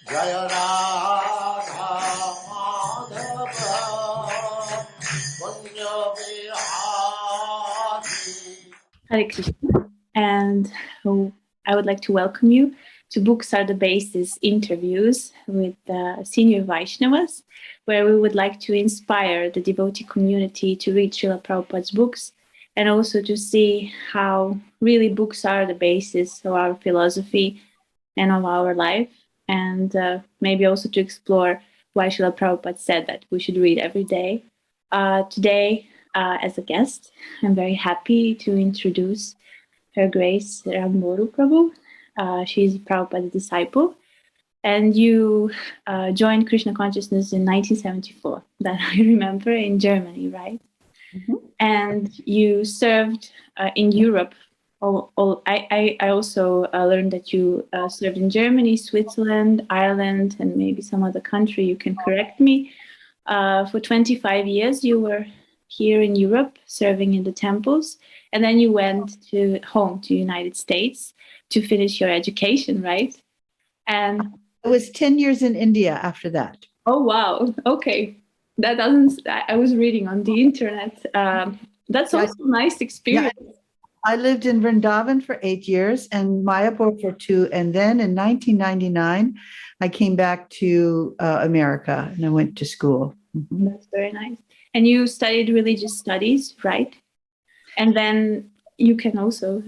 Jaya Radha Madhava Kunja Vihari. Hare Krishna. And I would like to welcome you to Books Are the Basis interviews with senior Vaishnavas, where we would like to inspire the devotee community to read Srila Prabhupada's books and also to see how really books are the basis of our philosophy and of our life, and maybe also to explore why Srila Prabhupada said that we should read every day. Today, as a guest, I'm very happy to introduce Her Grace Rambhoru Prabhu. She's Prabhupada's disciple. And you joined Krishna consciousness in 1974, that I remember, in Germany, right? Mm-hmm. And you served in Europe. I also learned that you served in Germany, Switzerland, Ireland, and maybe some other country. You can correct me. For 25 years, you were here in Europe, serving in the temples. And then you went home to the United States to finish your education, right? And it was 10 years in India after that. Oh, wow. Okay. That doesn't, I was reading on the internet. That's also a nice experience. Yeah, I lived in Vrindavan for 8 years and Mayapur for 2. And then in 1999, I came back to America and I went to school. Mm-hmm. That's very nice. And you studied religious studies, right? And then you can also,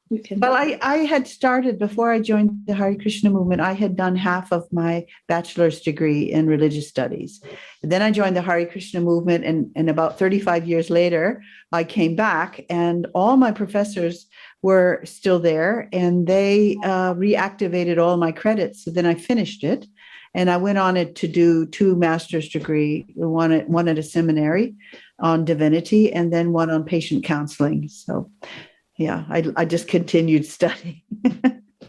you can. Well, I had started, before I joined the Hare Krishna movement, I had done half of my bachelor's degree in religious studies. And then I joined the Hare Krishna movement, and about 35 years later, I came back, and all my professors were still there, and they reactivated all my credits. So then I finished it, and I went on it to do 2 master's degree, one at a seminary on divinity, and then one on patient counseling. So yeah, I just continued studying.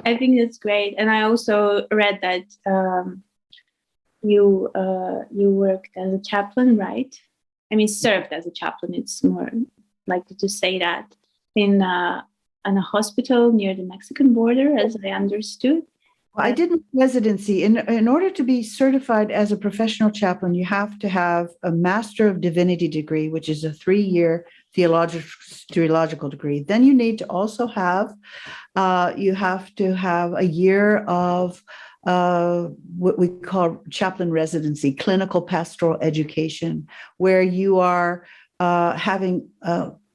I think that's great. And I also read that you worked as a chaplain, right? I mean, served as a chaplain. It's more likely to say that in a hospital near the Mexican border, as I understood. I did residency. In order to be certified as a professional chaplain, you have to have a Master of Divinity degree, which is a 3-year theological degree. Then you need to also have, you have to have a year of what we call chaplain residency, clinical pastoral education, where you are having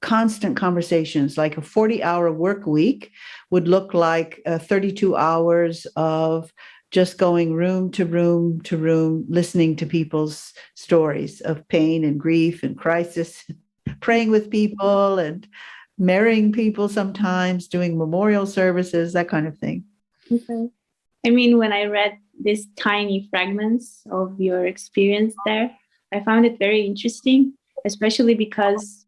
constant conversations. Like a 40-hour work week would look like 32 hours of just going room to room to room, listening to people's stories of pain and grief and crisis, praying with people and marrying people sometimes, doing memorial services, that kind of thing. Okay. I mean, when I read these tiny fragments of your experience there, I found it very interesting, especially because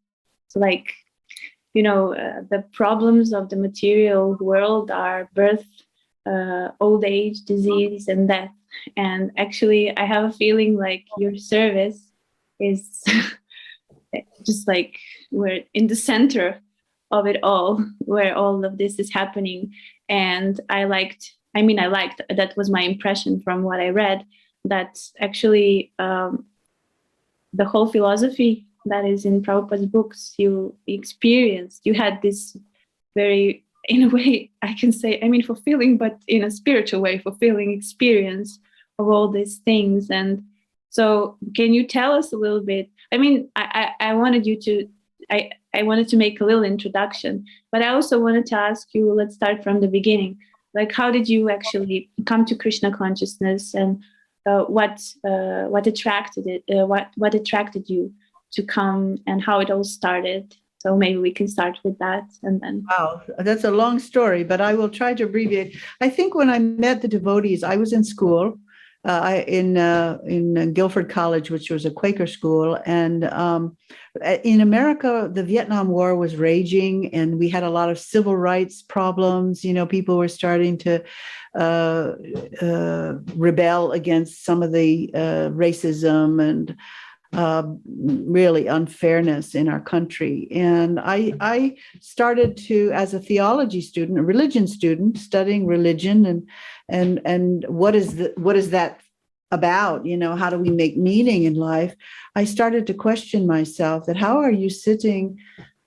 the problems of the material world are birth, old age, disease, and death. And actually, I have a feeling like your service is just like we're in the center of it all, where all of this is happening. And I liked, that was my impression from what I read, that actually the whole philosophy that is in Prabhupada's books, you experienced, you had this very, in a way, I can say, fulfilling, but in a spiritual way, fulfilling experience of all these things. And so can you tell us a little bit? I wanted you to, I wanted to make a little introduction, but I also wanted to ask you, let's start from the beginning. Like, how did you actually come to Krishna consciousness, and what attracted you to come, and how it all started? So maybe we can start with that, and then. Wow, that's a long story, but I will try to abbreviate. I think when I met the devotees, I was in school, in Guilford College, which was a Quaker school, and in America, the Vietnam War was raging, and we had a lot of civil rights problems. People were starting to rebel against some of the racism and really unfairness in our country. And I started to, as a theology student, a religion student, studying religion and what is that about? How do we make meaning in life? I started to question myself that how are you sitting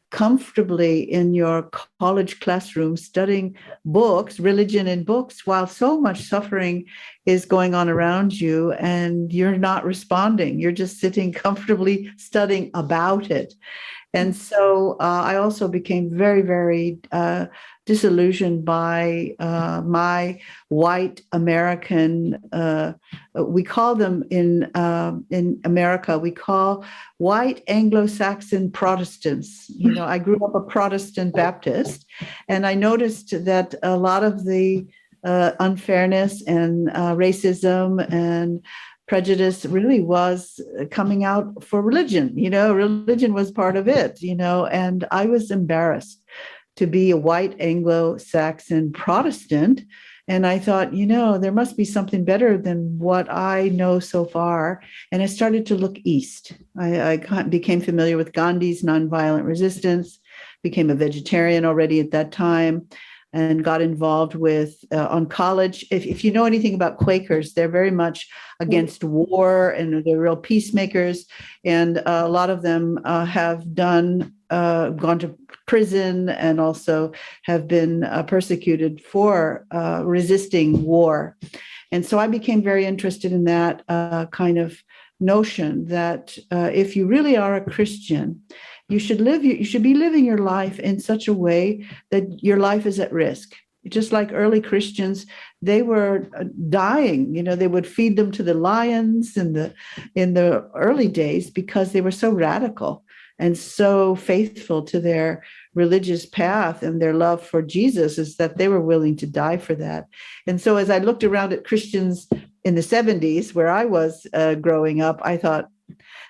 comfortably in your college classroom studying books, religion and books, while so much suffering is going on around you and you're not responding. You're just sitting comfortably studying about it. And so I also became very, very disillusioned by my white American. We call them in America. We call white Anglo-Saxon Protestants. I grew up a Protestant Baptist, and I noticed that a lot of the unfairness and racism and prejudice really was coming out for religion. Religion was part of it, and I was embarrassed to be a white Anglo-Saxon Protestant. And I thought, there must be something better than what I know so far. And I started to look east. I became familiar with Gandhi's nonviolent resistance, became a vegetarian already at that time, and got involved with on college. If you know anything about Quakers, they're very much against war and they're real peacemakers. And a lot of them have gone to prison and also have been persecuted for resisting war. And so I became very interested in that kind of notion that if you really are a Christian, you should be living your life in such a way that your life is at risk. Just like early Christians, they were dying. They would feed them to the lions in the early days because they were so radical and so faithful to their religious path, and their love for Jesus is that they were willing to die for that. And so as I looked around at Christians in the 70s, where I was growing up, I thought,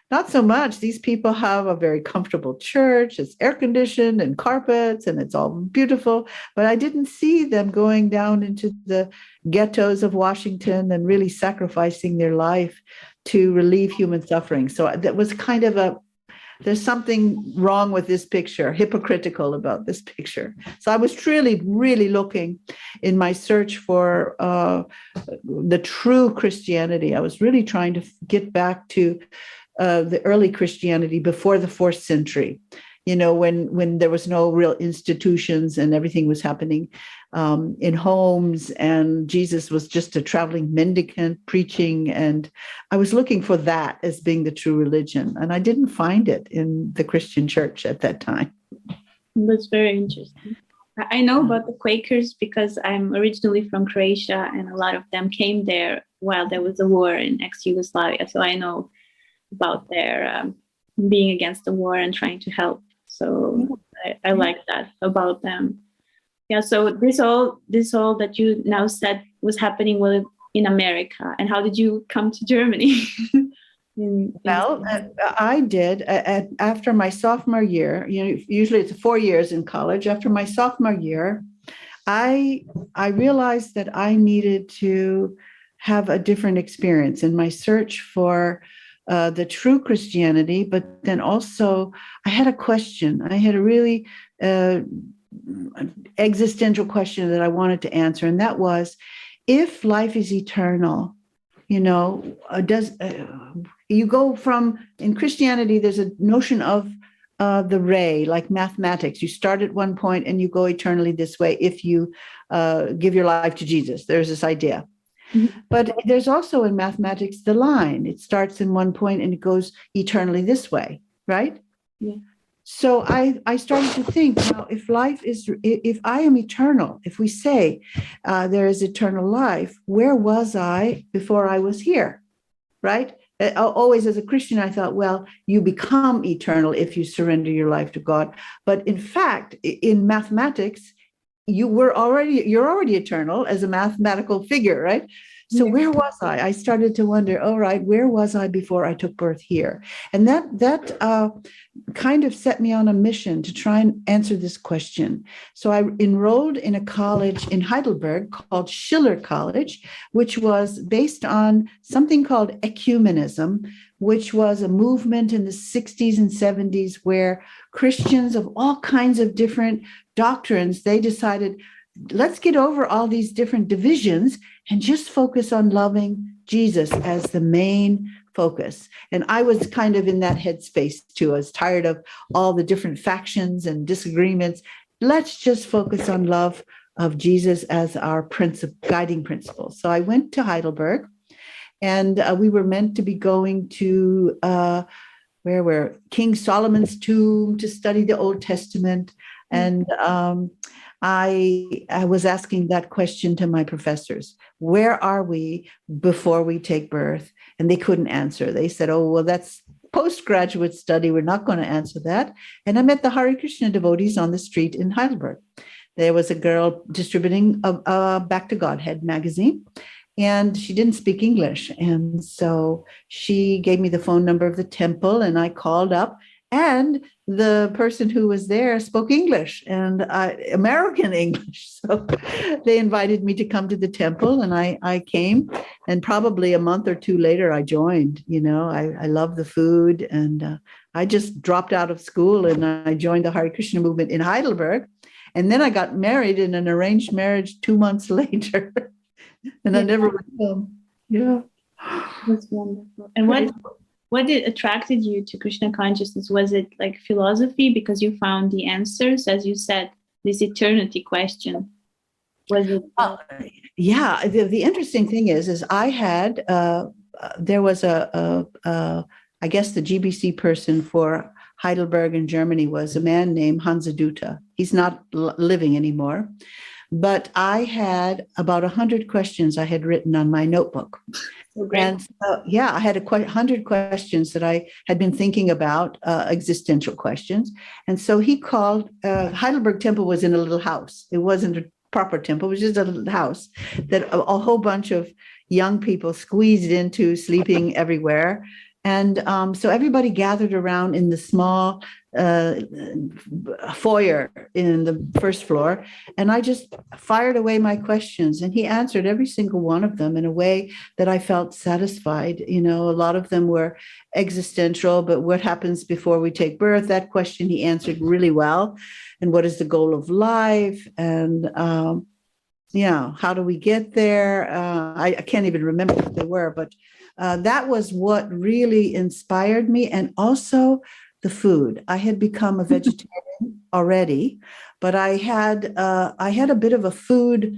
not so much. These people have a very comfortable church. It's air conditioned and carpets and it's all beautiful. But I didn't see them going down into the ghettos of Washington and really sacrificing their life to relieve human suffering. So that was kind of there's something wrong with this picture, hypocritical about this picture. So I was truly, really looking in my search for the true Christianity. I was really trying to get back to the early Christianity before the 4th century, when there was no real institutions and everything was happening in homes, and Jesus was just a traveling mendicant preaching. And I was looking for that as being the true religion. And I didn't find it in the Christian church at that time. That's very interesting. I know about the Quakers because I'm originally from Croatia, and a lot of them came there while there was a war in ex-Yugoslavia. So I know about their being against the war and trying to help. So I like that about them. Yeah. So this all that you now said was happening in America. And how did you come to Germany? Well, I did after my sophomore year. Usually it's 4 years in college. After my sophomore year, I realized that I needed to have a different experience in my search for the true Christianity, but then also I had a question. I had a really existential question that I wanted to answer, and that was, if life is eternal, does you go from, in Christianity, there's a notion of the ray, like mathematics. You start at one point and you go eternally this way if you give your life to Jesus. There's this idea. Mm-hmm. But there's also in mathematics the line. It starts in one point and it goes eternally this way, right? Yeah. So I started to think, now, if I am eternal, if we say there is eternal life, where was I before I was here, right? Always as a Christian, I thought, well, you become eternal if you surrender your life to God. But in fact, in mathematics, you're already eternal as a mathematical figure, right? So Yeah. where was I? I started to wonder, all right, where was I before I took birth here? And that kind of set me on a mission to try and answer this question. So I enrolled in a college in Heidelberg called Schiller College, which was based on something called ecumenism, which was a movement in the 60s and 70s where Christians of all kinds of different doctrines, they decided, let's get over all these different divisions and just focus on loving Jesus as the main focus. And I was kind of in that headspace too. I was tired of all the different factions and disagreements. Let's just focus on love of Jesus as our guiding principle. So I went to Heidelberg, and we were meant to be going to where were King Solomon's tomb to study the Old Testament. And I was asking that question to my professors. Where are we before we take birth? And they couldn't answer. They said, oh, well, that's postgraduate study. We're not going to answer that. And I met the Hare Krishna devotees on the street in Heidelberg. There was a girl distributing a Back to Godhead magazine, and she didn't speak English. And so she gave me the phone number of the temple, and I called up, and the person who was there spoke English and American English. So they invited me to come to the temple, and I came, and probably a month or two later, I joined. I love the food, and I just dropped out of school and I joined the Hare Krishna movement in Heidelberg. And then I got married in an arranged marriage 2 months later. And I never went home. Yeah. That's wonderful. And what attracted you to Krishna consciousness? Was it like philosophy because you found the answers, as you said, this eternity question? Was it? Yeah. The interesting thing is I had, there was I guess the GBC person for Heidelberg in Germany was a man named Hansa Dutta. He's not living anymore. But I had about 100 questions I had written on my notebook. And I had 100 questions that I had been thinking about, existential questions. And so he called, Heidelberg Temple was in a little house. It wasn't a proper temple, it was just a little house that a whole bunch of young people squeezed into, sleeping everywhere. And so everybody gathered around in the small foyer in the first floor. And I just fired away my questions. And he answered every single one of them in a way that I felt satisfied. A lot of them were existential, but what happens before we take birth? That question he answered really well. And what is the goal of life? And how do we get there? I can't even remember what they were, but that was what really inspired me. And also the food. I had become a vegetarian already, but I had a bit of a food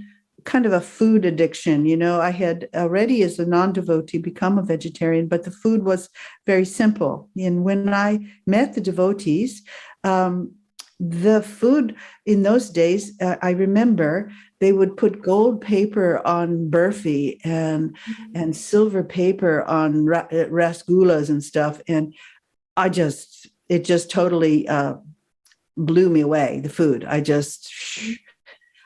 addiction. I had already, as a non-devotee, become a vegetarian, but the food was very simple. And when I met the devotees, the food in those days, I remember they would put gold paper on burfi and silver paper on rasgullas and stuff. And it just totally blew me away, the food.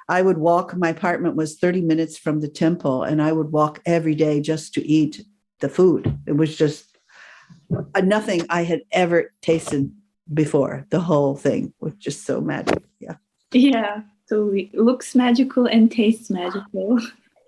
I would walk, my apartment was 30 minutes from the temple, and I would walk every day just to eat the food. It was just nothing I had ever tasted before. The whole thing was just so magic. Yeah. Yeah. So it looks magical and tastes magical.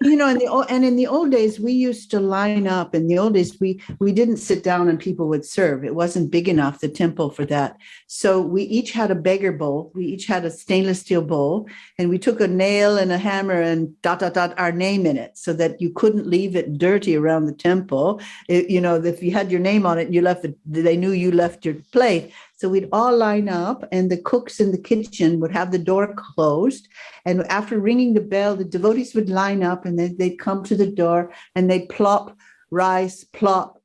In the old days, we used to line up. In the old days, we didn't sit down and people would serve. It wasn't big enough, the temple, for that. So we each had a beggar bowl. We each had a stainless steel bowl, and we took a nail and a hammer and ... our name in it, so that you couldn't leave it dirty around the temple. If you had your name on it and you left it, they knew you left your plate. So we'd all line up, and the cooks in the kitchen would have the door closed. And after ringing the bell, the devotees would line up, and they'd come to the door, and they'd plop rice, plop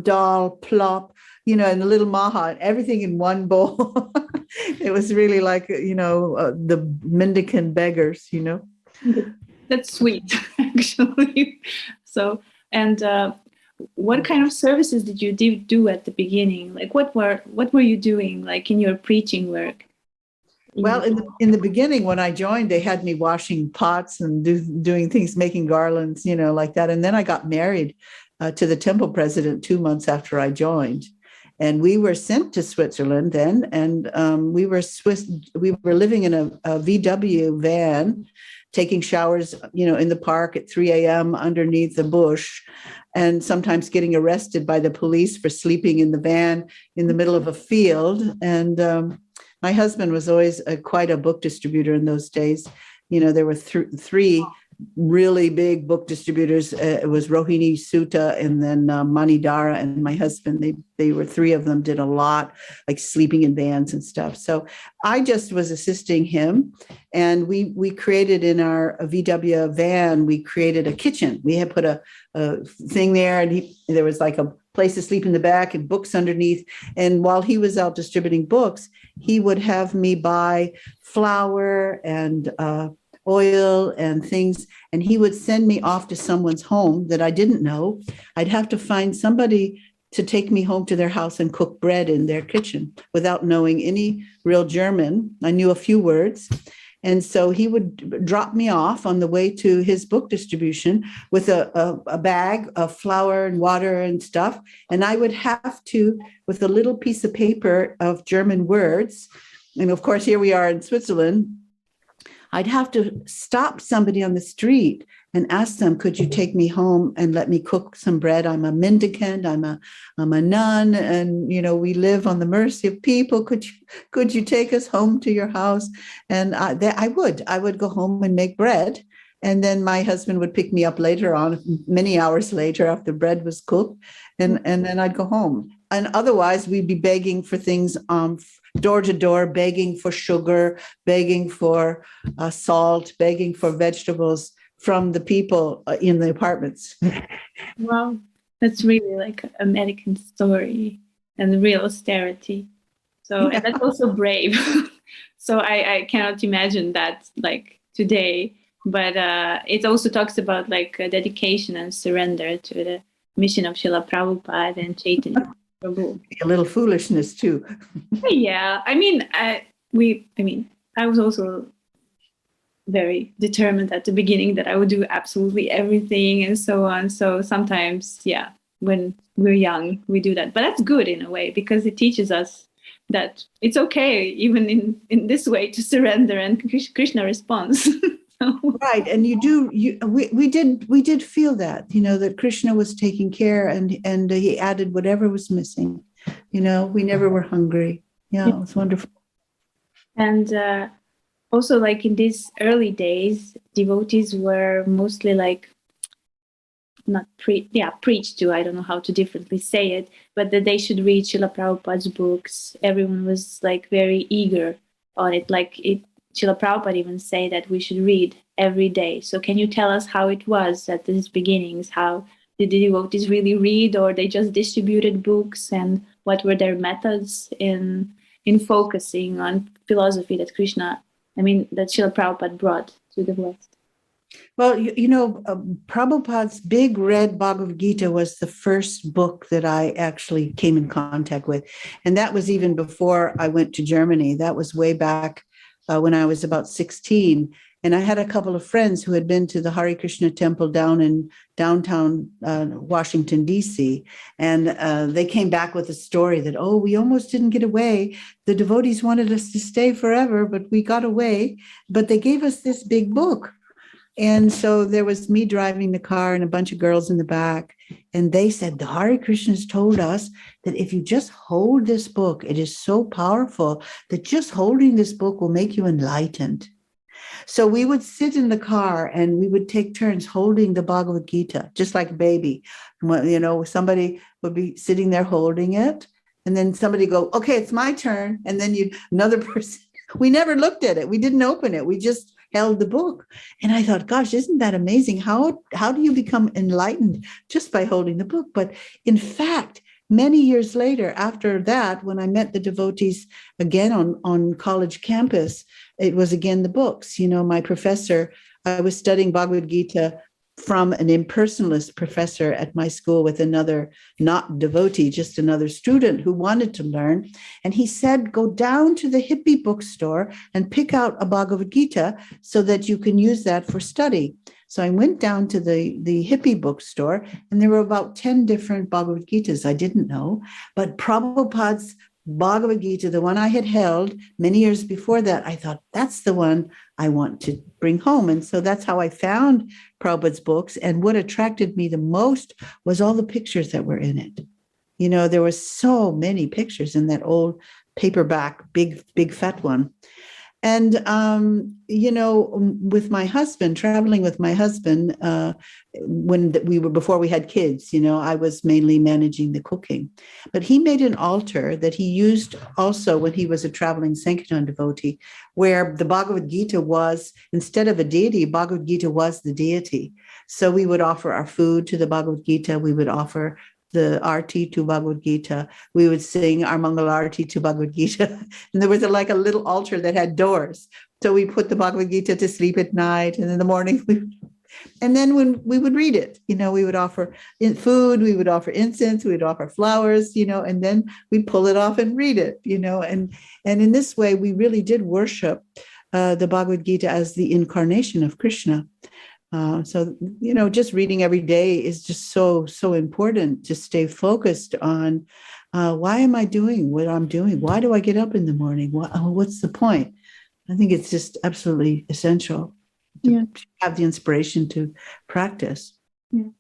dal, plop, and the little maha, everything in one bowl. It was really like, the mendicant beggars, That's sweet, actually. So, and what kind of services did you do at the beginning? Like, what were you doing, like, in your preaching work? Well, in the beginning, when I joined, they had me washing pots and doing things, making garlands, like that. And then I got married to the temple president 2 months after I joined, and we were sent to Switzerland then, and we were living in a VW van, taking showers, in the park at 3 a.m. underneath the bush, and sometimes getting arrested by the police for sleeping in the van in the middle of a field. And my husband was always quite a book distributor in those days. There were three really big book distributors. It was Rohini Sutta and then Manidhara and my husband. They were three of them, did a lot, like sleeping in vans and stuff. So I just was assisting him. And we created in our VW van, we created a kitchen. We had put a thing there, and there was like a place to sleep in the back and books underneath. And while he was out distributing books, he would have me buy flour and oil and things, and he would send me off to someone's home that I didn't know. I'd have to find somebody to take me home to their house and cook bread in their kitchen without knowing any real German. I knew a few words. And so he would drop me off on the way to his book distribution with a bag of flour and water and stuff. And I would have to, with a little piece of paper of German words, and of course, here we are in Switzerland, I'd have to stop somebody on the street and ask them, could you take me home and let me cook some bread? I'm a mendicant, I'm a nun, and we live on the mercy of people. Could you take us home to your house? And I would go home and make bread. And then my husband would pick me up later on, many hours later after bread was cooked, and then I'd go home. And otherwise, we'd be begging for things door to door, begging for sugar, begging for salt, begging for vegetables from the people in the apartments. Wow, that's really like an American story and real austerity. So and that's also brave. So I cannot imagine that like today. But it also talks about like dedication and surrender to the mission of Srila Prabhupada and Chaitanya Prabhu. A little foolishness too. Yeah, I was also very determined at the beginning that I would do absolutely everything and so on. So sometimes, yeah, when we're young, we do that. But that's good in a way because it teaches us that it's okay, even in this way, to surrender, and Krishna responds. Right, and we did feel that, that Krishna was taking care, and he added whatever was missing. We never were hungry. Yeah, it was wonderful. And also, like in these early days, devotees were mostly like not preached to. I don't know how to differently say it, but that they should read Srila Prabhupada's books. Everyone was like very eager on it. Srila Prabhupada even say that we should read every day. So can you tell us how it was at these beginnings? How did the devotees really read, or they just distributed books, and what were their methods in focusing on philosophy that that Srila Prabhupada brought to the West? Well, Prabhupada's big red Bhagavad Gita was the first book that I actually came in contact with. And that was even before I went to Germany. That was way back when I was about 16. And I had a couple of friends who had been to the Hare Krishna temple down in downtown Washington, D.C. And they came back with a story that, we almost didn't get away. The devotees wanted us to stay forever, but we got away. But they gave us this big book. And so there was me driving the car and a bunch of girls in the back. And they said, the Hare Krishnas told us that if you just hold this book, it is so powerful that just holding this book will make you enlightened. So we would sit in the car and we would take turns holding the Bhagavad Gita, just like a baby. Somebody would be sitting there holding it. And then somebody go, okay, it's my turn. And then another person, we never looked at it. We didn't open it. We just held the book. And I thought, gosh, isn't that amazing? How do you become enlightened just by holding the book? But in fact, many years later, after that, when I met the devotees again on college campus, it was again the books. My professor, I was studying Bhagavad Gita from an impersonalist professor at my school with another, not devotee, just another student who wanted to learn. And he said, go down to the hippie bookstore and pick out a Bhagavad Gita so that you can use that for study. So I went down to the hippie bookstore, and there were about 10 different Bhagavad Gitas. I didn't know, but Prabhupada's Bhagavad Gita, the one I had held many years before that, I thought, that's the one I want to bring home. And so that's how I found Prabhupada's books. And what attracted me the most was all the pictures that were in it. You know, there were so many pictures in that old paperback, big fat one. And, you know, with my husband, traveling with my husband, before we had kids, you know, I was mainly managing the cooking. But he made an altar that he used also when he was a traveling Sankirtan devotee, where the Bhagavad Gita was, instead of a deity, Bhagavad Gita was the deity. So we would offer our food to the Bhagavad Gita. We would offer the arti to Bhagavad Gita. We would sing our Mangal arti to Bhagavad Gita. And there was like a little altar that had doors. So we put the Bhagavad Gita to sleep at night. And in the morning, and then when we would read it, you know, we would offer food, we would offer incense, we would offer flowers, you know, and then we'd pull it off and read it, you know. And in this way, we really did worship the Bhagavad Gita as the incarnation of Krishna. So, you know, just reading every day is just so important to stay focused on why am I doing what I'm doing? Why do I get up in the morning? What's the point? I think it's just absolutely essential to have the inspiration to practice. Yeah.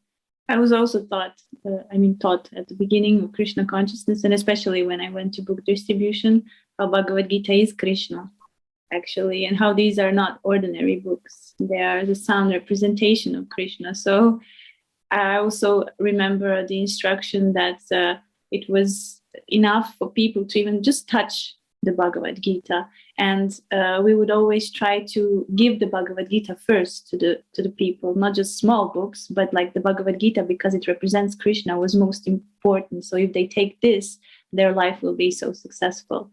I was also taught at the beginning of Krishna consciousness, and especially when I went to book distribution, how Bhagavad Gita is Krishna, actually, and how these are not ordinary books. They are the sound representation of Krishna. So I also remember the instruction that it was enough for people to even just touch the Bhagavad Gita. And we would always try to give the Bhagavad Gita first to the people, not just small books, but like the Bhagavad Gita, because it represents Krishna, was most important. So if they take this, their life will be so successful.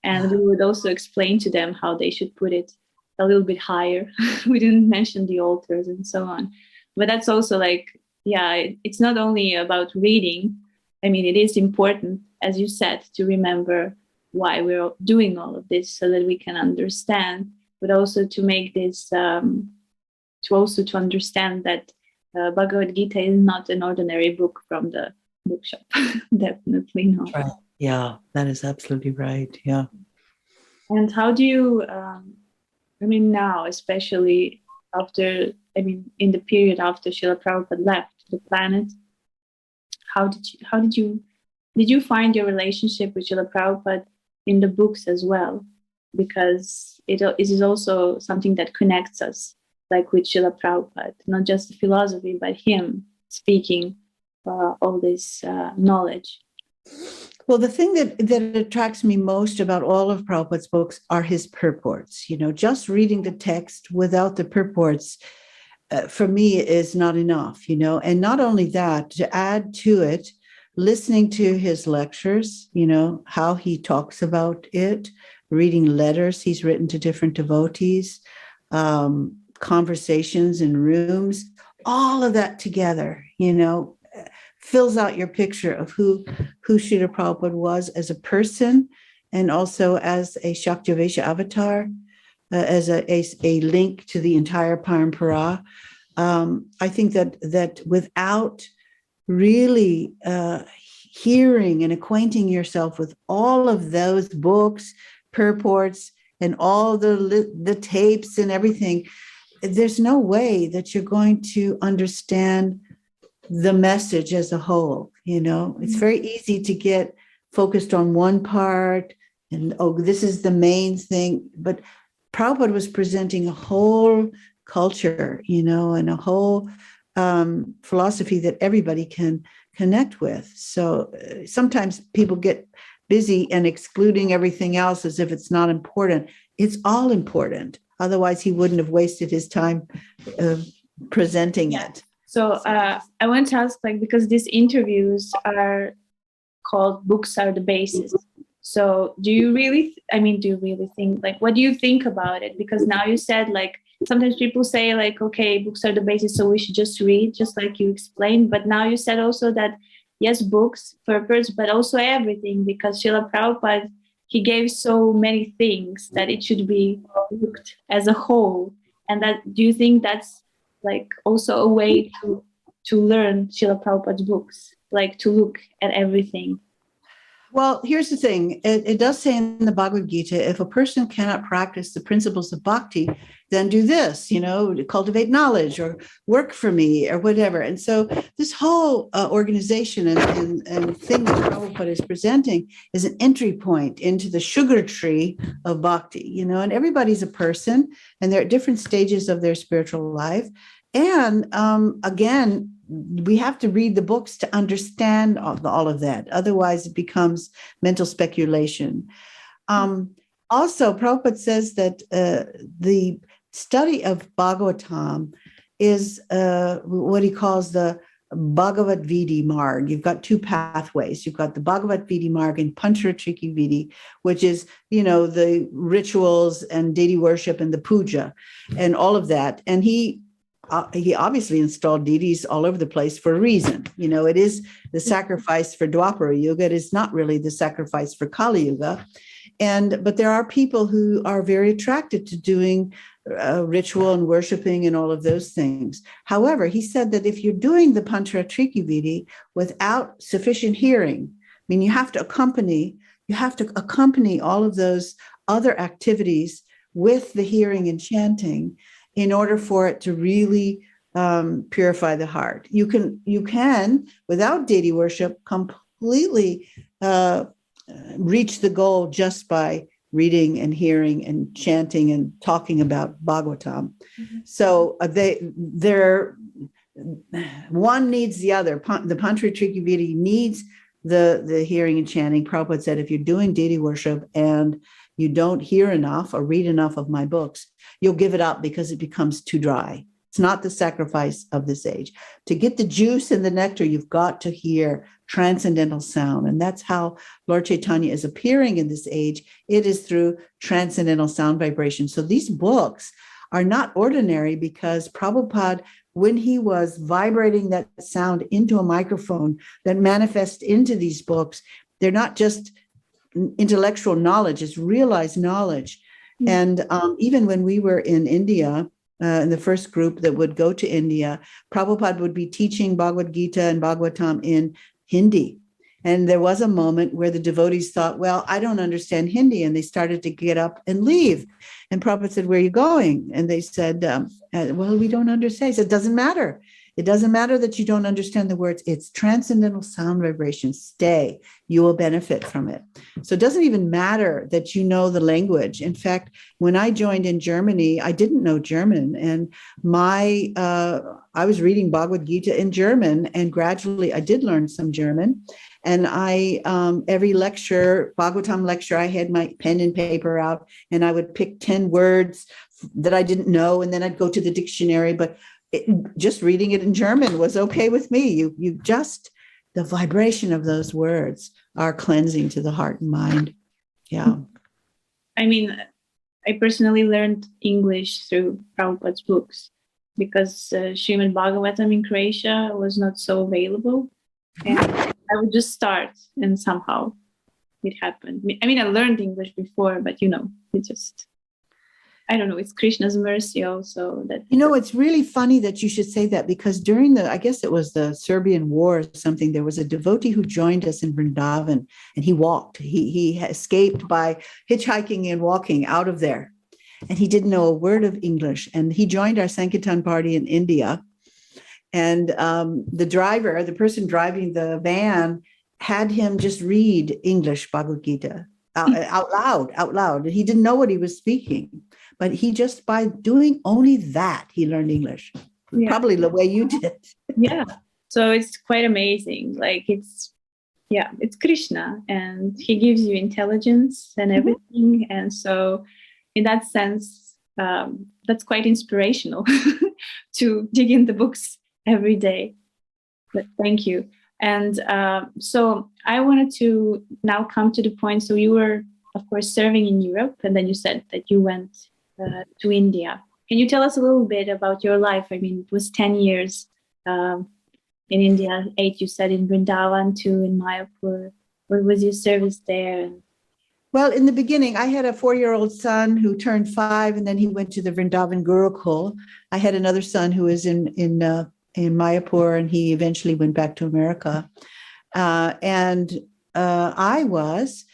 And we would also explain to them how they should put it a little bit higher. We didn't mention the altars and so on. But that's also like, it's not only about reading. I mean, it is important, as you said, to remember why we're doing all of this so that we can understand, but also to make this, to understand that Bhagavad Gita is not an ordinary book from the bookshop. Definitely not. Right. Yeah, that is absolutely right. Yeah. And how do you, now, especially after, in the period after Srila Prabhupada left the planet, did you find your relationship with Srila Prabhupada in the books as well? Because it is also something that connects us, like with Srila Prabhupada, not just the philosophy, but him speaking all this knowledge. Well, the thing that attracts me most about all of Prabhupada's books are his purports. You know, just reading the text without the purports, for me, is not enough, you know. And not only that, to add to it, listening to his lectures, you know, how he talks about it, reading letters he's written to different devotees, conversations in rooms, all of that together, you know, fills out your picture of who Srila Prabhupada was as a person, and also as a Shaktavesha avatar, as a link to the entire Parampara. I think that without really hearing and acquainting yourself with all of those books, purports, and all the tapes and everything, there's no way that you're going to understand the message as a whole. You know, it's very easy to get focused on one part and, this is the main thing. But Prabhupada was presenting a whole culture, you know, and a whole philosophy that everybody can connect with. So sometimes people get busy and excluding everything else as if it's not important. It's all important. Otherwise, he wouldn't have wasted his time presenting it. So I want to ask, because these interviews are called Books Are the Basis. So do you really think, what do you think about it? Because now you said, sometimes people say like, okay, books are the basis, so we should just read, just like you explained. But now you said also that yes, books, purpose, but also everything, because Srila Prabhupada, he gave so many things that it should be looked as a whole. And that, do you think that's like also a way to learn Srila Prabhupada's books, like to look at everything? Well, here's the thing. It does say in the Bhagavad Gita, if a person cannot practice the principles of bhakti, then do this, cultivate knowledge or work for me or whatever. And so this whole organization and thing that Prabhupada is presenting is an entry point into the sugar tree of bhakti, and everybody's a person and they're at different stages of their spiritual life. And again, we have to read the books to understand all of that. Otherwise, it becomes mental speculation. Also, Prabhupada says that the study of Bhagavatam is what he calls the Bhagavad Vidi Marg. You've got two pathways. You've got the Bhagavad Vidi Marg and Pancharatriki Vidi, which is, the rituals and deity worship and the puja and all of that. And he obviously installed deities all over the place for a reason. It is the sacrifice for Dwapara Yuga. It is not really the sacrifice for Kali Yuga. But there are people who are very attracted to doing ritual and worshiping and all of those things. However, he said that if you're doing the Pancharatriki Vidi without sufficient hearing, you have to accompany all of those other activities with the hearing and chanting in order for it to really purify the heart. You can without deity worship, completely reach the goal just by reading and hearing and chanting and talking about Bhagavatam. Mm-hmm. So one needs the other. The Pancharatriki Vidi needs the hearing and chanting. Prabhupada said, if you're doing deity worship and you don't hear enough or read enough of my books, you'll give it up because it becomes too dry. It's not the sacrifice of this age. To get the juice and the nectar, you've got to hear transcendental sound. And that's how Lord Chaitanya is appearing in this age. It is through transcendental sound vibration. So these books are not ordinary because Prabhupada, when he was vibrating that sound into a microphone that manifests into these books, they're not just intellectual knowledge, it's realized knowledge. Mm-hmm. And even when we were in India, in the first group that would go to India, Prabhupada would be teaching Bhagavad Gita and Bhagavatam in Hindi. And there was a moment where the devotees thought, well, I don't understand Hindi. And they started to get up and leave. And Prabhupada said, where are you going? And they said, well, we don't understand. He said, it doesn't matter. It doesn't matter that you don't understand the words. It's transcendental sound vibration. Stay. You will benefit from it. So it doesn't even matter that you know the language. In fact, when I joined in Germany, I didn't know German. And I was reading Bhagavad Gita in German. And gradually I did learn some German. And every lecture, Bhagavatam lecture, I had my pen and paper out and I would pick 10 words that I didn't know. And then I'd go to the dictionary. But just reading it in German was okay with me. You just, the vibration of those words are cleansing to the heart and mind. Yeah. I mean, I personally learned English through Prabhupada's books because Srimad Bhagavatam in Croatia was not so available. And I would just start and somehow it happened. I mean, I learned English before, but it just, I don't know, it's Krishna's mercy also. That it's really funny that you should say that because during I guess it was the Serbian War or something, there was a devotee who joined us in Vrindavan and he walked. He escaped by hitchhiking and walking out of there. And he didn't know a word of English. And he joined our Sankirtan party in India. And the person driving the van had him just read English Bhagavad Gita out loud. He didn't know what he was speaking. But he just by doing only that, he learned English. Yeah. Probably the way you did. Yeah. So it's quite amazing. Like it's Krishna and he gives you intelligence and everything. Mm-hmm. And so in that sense, that's quite inspirational to dig in the books every day. But thank you. And so I wanted to now come to the point. So you were, of course, serving in Europe, and then you said that you went to India. Can you tell us a little bit about your life? I mean, it was 10 years in India, 8 you said in Vrindavan, 2 in Mayapur. What was your service there? Well, in the beginning, I had a 4-year-old son who turned 5, and then he went to the Vrindavan Gurukul. I had another son who was in Mayapur, and he eventually went back to America. And I was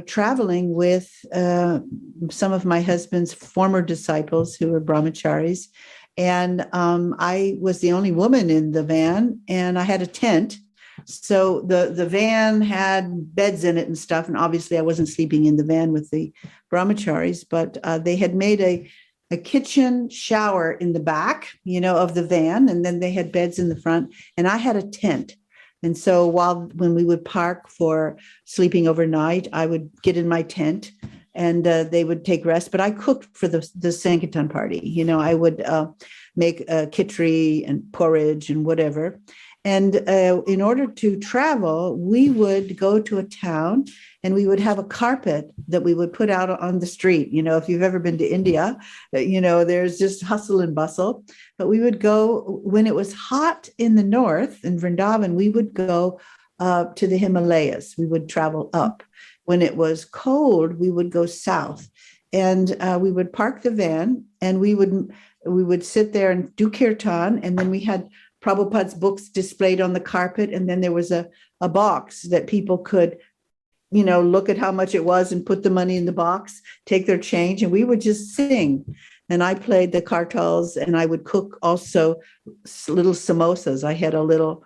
traveling with some of my husband's former disciples who were brahmacharis. And I was the only woman in the van, and I had a tent. So the van had beds in it and stuff. And obviously I wasn't sleeping in the van with the brahmacharis, but they had made a kitchen shower in the back, of the van. And then they had beds in the front, and I had a tent. And so when we would park for sleeping overnight, I would get in my tent and they would take rest. But I cooked for the Sankirtan party. I would make khichdi and porridge and whatever. And in order to travel, we would go to a town and we would have a carpet that we would put out on the street. If you've ever been to India, there's just hustle and bustle. But we would go when it was hot in the north in Vrindavan, we would go to the Himalayas. We would travel up. When it was cold, we would go south. And we would park the van and we would sit there and do kirtan. And then we had Prabhupada's books displayed on the carpet. And then there was a box that people could, look at how much it was and put the money in the box, take their change. And we would just sing. And I played the kartals, and I would cook also little samosas. I had a little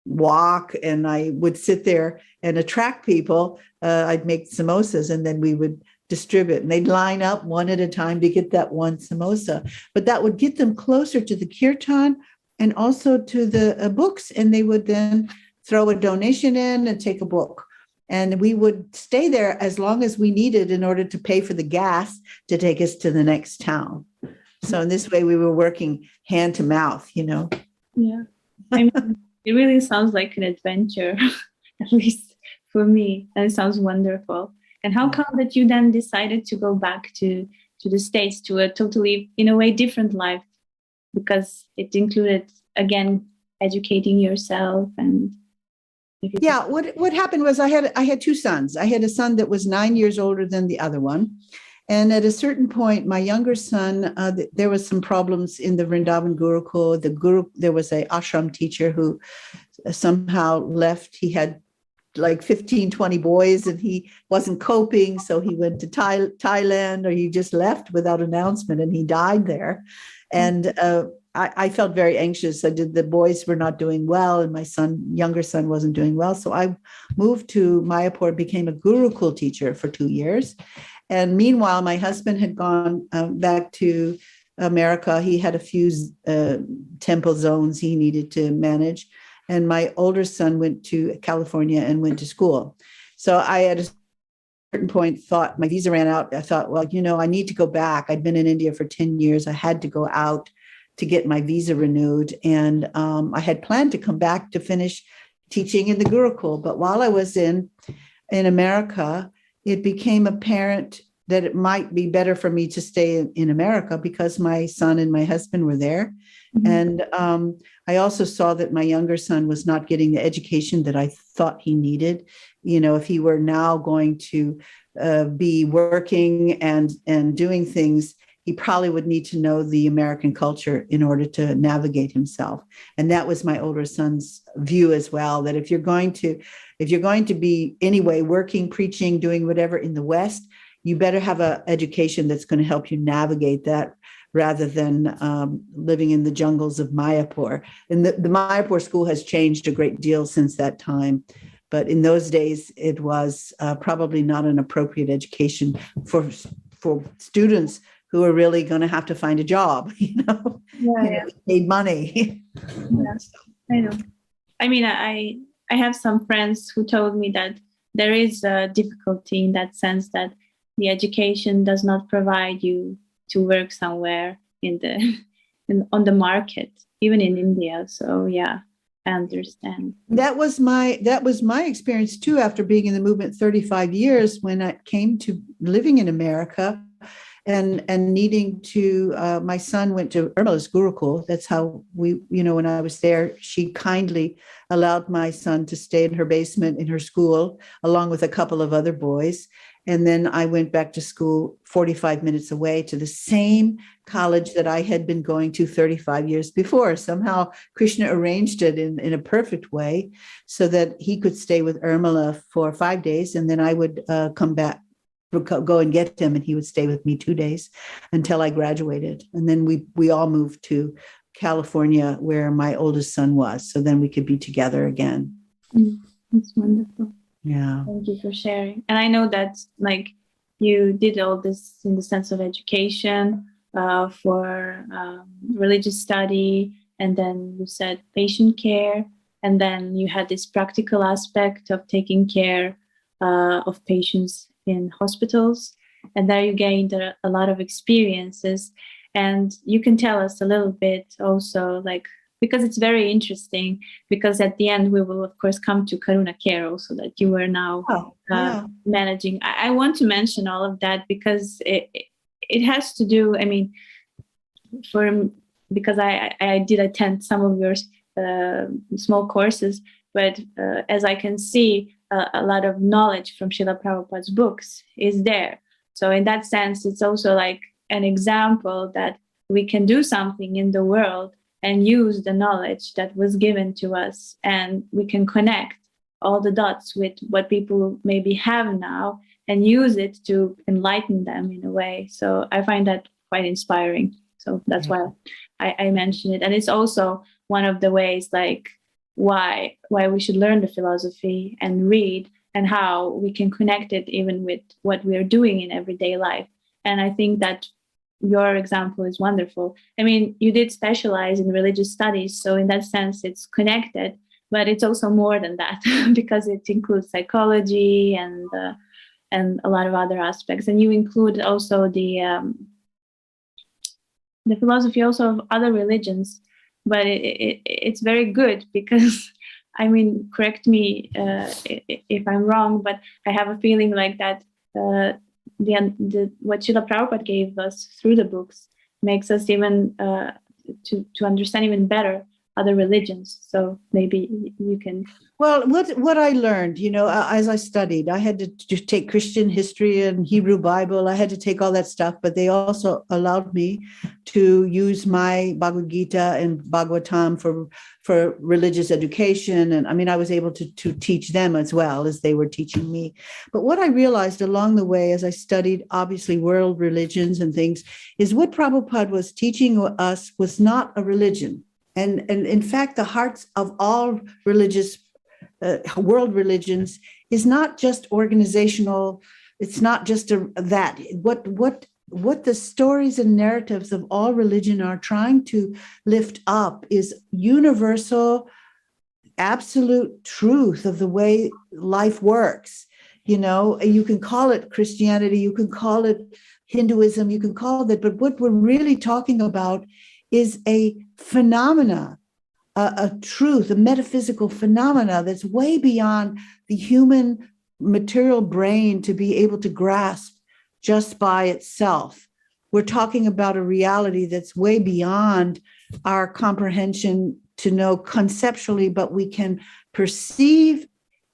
wok, and I would sit there and attract people. I'd make samosas, and then we would distribute, and they'd line up one at a time to get that one samosa. But that would get them closer to the kirtan and also to the books. And they would then throw a donation in and take a book. And we would stay there as long as we needed in order to pay for the gas to take us to the next town. So in this way, we were working hand to mouth, Yeah. I mean, it really sounds like an adventure, at least for me. And it sounds wonderful. And how come that you then decided to go back to the States, to a totally, in a way, different life? Because it included, again, educating yourself and everything. Yeah, what happened was I had 2 sons. I had a son that was 9 years older than the other one. And at a certain point, my younger son, there was some problems in the Vrindavan Gurukul. There was a ashram teacher who somehow left. He had like 15, 20 boys, and he wasn't coping. So he went to Thailand, or he just left without announcement, and he died there. And I felt very anxious. The boys were not doing well, and my younger son wasn't doing well. So I moved to Mayapur, became a Gurukul teacher for 2 years. And meanwhile, my husband had gone back to America. He had a few temple zones he needed to manage. And my older son went to California and went to school. So I, at a certain point, thought my visa ran out. I thought, well, I need to go back. I'd been in India for 10 years. I had to go out to get my visa renewed. And I had planned to come back to finish teaching in the Gurukul. But while I was in America, it became apparent that it might be better for me to stay in America because my son and my husband were there. Mm-hmm. And I also saw that my younger son was not getting the education that I thought he needed. If he were now going to be working and doing things, he probably would need to know the American culture in order to navigate himself. And that was my older son's view as well, that if you're going to be anyway working, preaching, doing whatever in the West, you better have an education that's going to help you navigate that rather than living in the jungles of Mayapur. And the Mayapur school has changed a great deal since that time. But in those days, it was probably not an appropriate education for students who are really going to have to find a job, need money. Yeah, I know. I mean, I have some friends who told me that there is a difficulty in that sense that the education does not provide you to work somewhere on the market, even in India. So yeah, I understand. That was my experience too, after being in the movement 35 years when I came to living in America. and needing to, my son went to Irma's Gurukul. That's how we, when I was there, she kindly allowed my son to stay in her basement in her school, along with a couple of other boys. And then I went back to school 45 minutes away to the same college that I had been going to 35 years before. Somehow Krishna arranged it in a perfect way so that he could stay with Irmala for 5 days. And then I would come back, go and get him, and he would stay with me 2 days until I graduated. And then we all moved to California, where my oldest son was. So then we could be together again. That's wonderful. Yeah. Thank you for sharing. And I know that like you did all this in the sense of education for religious study, and then you said patient care, and then you had this practical aspect of taking care of patients in hospitals, and there you gained a lot of experiences. And you can tell us a little bit also, like, because it's very interesting, because at the end we will of course come to Karuna Care also, that you are now managing. I want to mention all of that because it has to do, I mean, because I did attend some of your small courses, but as I can see, a lot of knowledge from Srila Prabhupada's books is there. So in that sense, it's also like an example that we can do something in the world and use the knowledge that was given to us, and we can connect all the dots with what people maybe have now and use it to enlighten them in a way. So I find that quite inspiring. So that's why I mention it. And it's also one of the ways like why we should learn the philosophy and read, and how we can connect it even with what we are doing in everyday life. And I think that your example is wonderful. I mean, you did specialize in religious studies, so in that sense it's connected, but it's also more than that because it includes psychology and a lot of other aspects. And you include also the philosophy also of other religions, but it's very good because I mean, correct me if I'm wrong, but I have a feeling like that what Srila Prabhupada gave us through the books makes us even to understand even better other religions. So maybe you can. Well, what I learned, as I studied, I had to take Christian history and Hebrew Bible. I had to take all that stuff, but they also allowed me to use my Bhagavad Gita and Bhagavatam for religious education. And I mean, I was able to teach them as well as they were teaching me. But what I realized along the way, as I studied, obviously, world religions and things, is what Prabhupada was teaching us was not a religion. And in fact, the hearts of all religious world religions is not just organizational. It's not just that. What the stories and narratives of all religion are trying to lift up is universal, absolute truth of the way life works. You can call it Christianity, you can call it Hinduism, you can call it, but what we're really talking about is a phenomena, a truth, a metaphysical phenomena that's way beyond the human material brain to be able to grasp just by itself. We're talking about a reality that's way beyond our comprehension to know conceptually, but we can perceive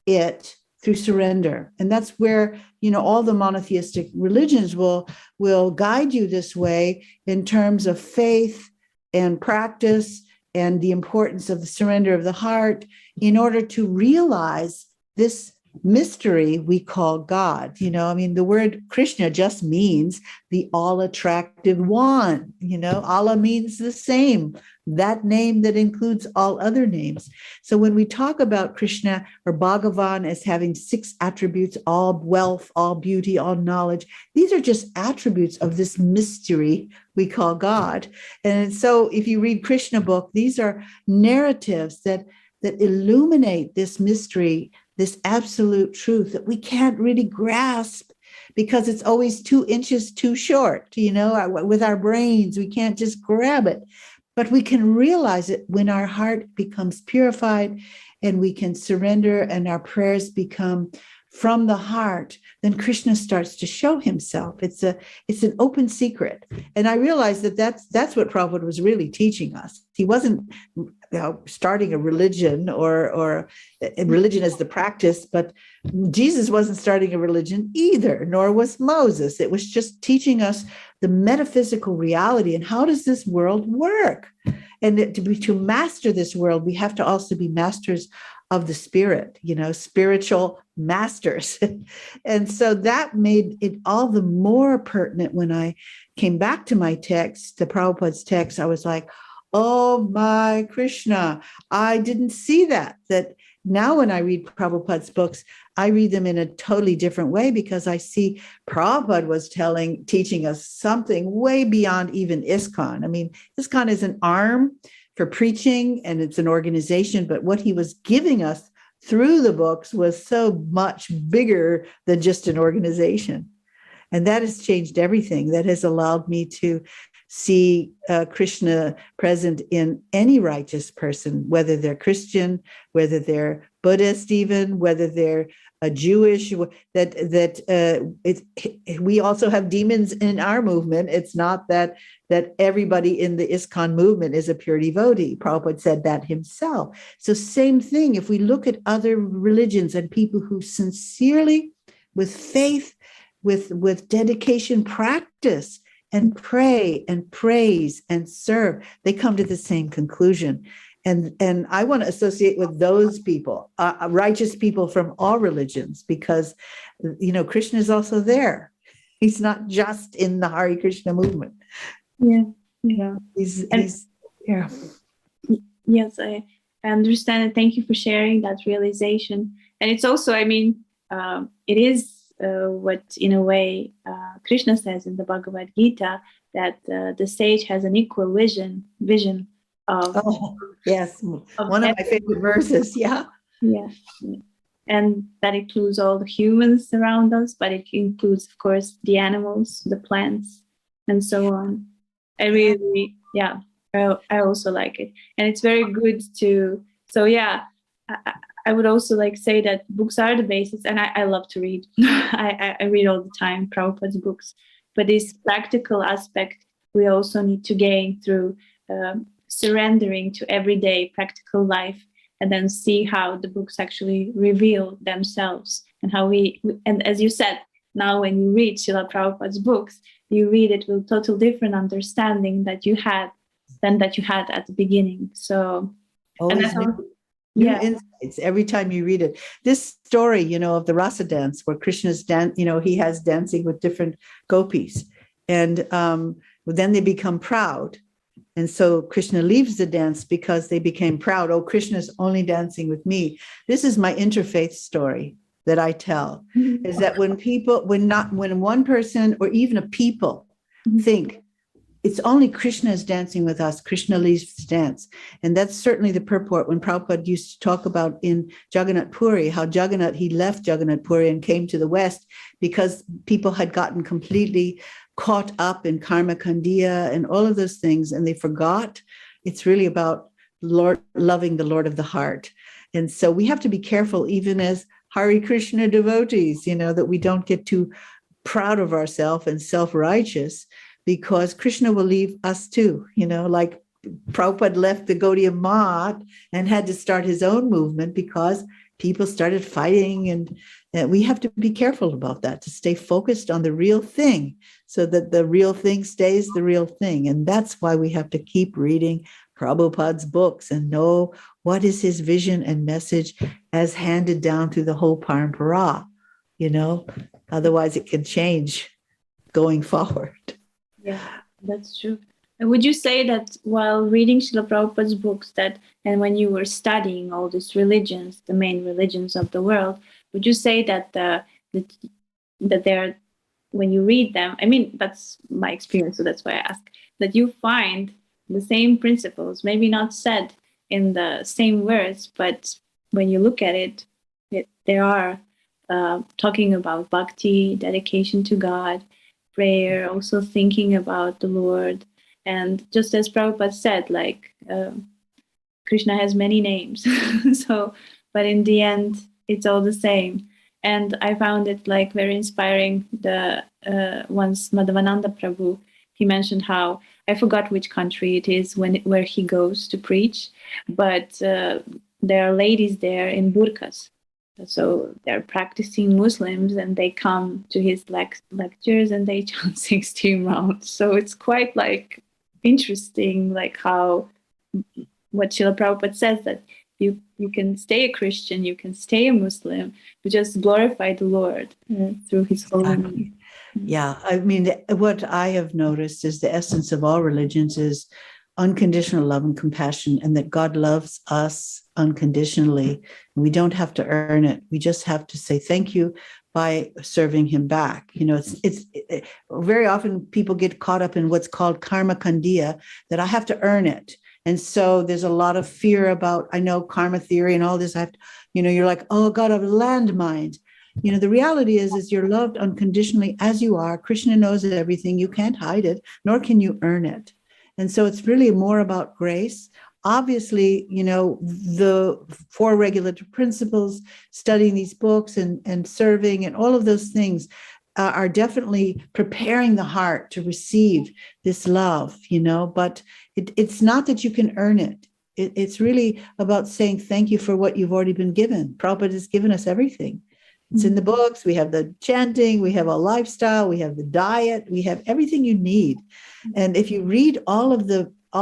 it through surrender. And that's where, all the monotheistic religions will guide you this way in terms of faith and practice and the importance of the surrender of the heart in order to realize this mystery we call God. The word Krishna just means the all-attractive one. Allah means the same, that name that includes all other names. So when we talk about Krishna or Bhagavan as having 6 attributes, all wealth, all beauty, all knowledge, these are just attributes of this mystery we call God. And so if you read Krishna book, these are narratives that illuminate this mystery, this absolute truth that we can't really grasp because it's always 2 inches too short, with our brains, we can't just grab it. But we can realize it when our heart becomes purified and we can surrender and our prayers become from the heart, then Krishna starts to show himself. It's an open secret. And I realized that that's what Prabhupada was really teaching us. He wasn't starting a religion or a religion as the practice, but Jesus wasn't starting a religion either, nor was Moses. It was just teaching us the metaphysical reality and how does this world work? And to master this world, we have to also be masters of the spirit, spiritual masters. And so that made it all the more pertinent when I came back to my text, the Prabhupada's text. I was like, oh my Krishna, I didn't see that now when I read Prabhupada's books, I read them in a totally different way because I see Prabhupada was teaching us something way beyond even ISKCON. I mean, ISKCON is an arm for preaching and it's an organization, but what he was giving us through the books was so much bigger than just an organization. And that has changed everything. That has allowed me to see Krishna present in any righteous person, whether they're Christian, whether they're Buddhist, even whether they're Jewish. We also have demons in our movement. It's not that everybody in the ISKCON movement is a pure devotee. Prabhupada said that himself. So same thing. If we look at other religions and people who sincerely, with faith, with dedication, practice and pray and praise and serve, they come to the same conclusion. And I want to associate with those people, righteous people from all religions, because, Krishna is also there. He's not just in the Hare Krishna movement. Yeah. He's yeah. Yes, I understand. And thank you for sharing that realization. And it's also, it is what, in a way, Krishna says in the Bhagavad Gita, that the sage has an equal vision of. Oh, yes, one of my favorite verses. Yeah. And that includes all the humans around us, but it includes, of course, the animals, the plants, and so on. I also like it, and it's very good to. So I would also say that books are the basis, and I love to read. I read all the time Prabhupada's books, but this practical aspect we also need to gain through surrendering to everyday practical life, and then see how the books actually reveal themselves, and how and as you said, now when you read Srila Prabhupada's books, you read it with total different understanding than you had at the beginning. So always new insights every time you read it. This story, of the rasa dance where Krishna's he has dancing with different gopis, and then they become proud. And so Krishna leaves the dance because they became proud. Oh, Krishna's only dancing with me. This is my interfaith story that I tell, is that when one person or even a people think it's only Krishna is dancing with us, Krishna leaves the dance. And that's certainly the purport when Prabhupada used to talk about in Jagannath Puri, how he left Jagannath Puri and came to the West because people had gotten completely caught up in karma kandiya and all of those things, and they forgot it's really about loving the Lord of the heart. And so we have to be careful, even as Hare Krishna devotees, that we don't get too proud of ourselves and self-righteous, because Krishna will leave us too, like Prabhupada left the Gaudiya Math and had to start his own movement because people started fighting, and we have to be careful about that, to stay focused on the real thing so that the real thing stays the real thing. And that's why we have to keep reading Prabhupada's books and know what is his vision and message as handed down through the whole parampara, otherwise it can change going forward. Yeah, that's true. And would you say that while reading Srila Prabhupada's books, and when you were studying all these religions, the main religions of the world, would you say that that they're, when you read them, that's my experience, so that's why I ask, that you find the same principles, maybe not said in the same words, but when you look at it, they are talking about bhakti, dedication to God, prayer, also thinking about the Lord. And just as Prabhupada said, Krishna has many names. But in the end, it's all the same. And I found it like very inspiring. The once Madhavananda Prabhu, he mentioned how, I forgot which country it is where he goes to preach, but there are ladies there in burqas. So they're practicing Muslims, and they come to his lectures and they chant 16 rounds. So it's quite like interesting, like how what Srila Prabhupada says, that you can stay a Christian, you can stay a Muslim, you just glorify the Lord through His holy name. Yeah, I mean, what I have noticed is the essence of all religions is unconditional love and compassion, and that God loves us unconditionally. We don't have to earn it. We just have to say thank you by serving Him back. You know, it's very often people get caught up in what's called karma kandiya, that I have to earn it. And so there's a lot of fear about, I know, karma theory and all this. I have to, you know, you're like, oh God, I've landmines. You know, the reality is you're loved unconditionally as you are. Krishna knows everything. You can't hide it, nor can you earn it. And so it's really more about grace. Obviously, you know, the four regulative principles, studying these books and serving and all of those things are definitely preparing the heart to receive this love, you know, but it's not that you can earn it. It's really about saying thank you for what you've already been given. Prabhupada has given us everything. It's in the books. We have the chanting, we have a lifestyle, we have the diet, we have everything you need. And if you read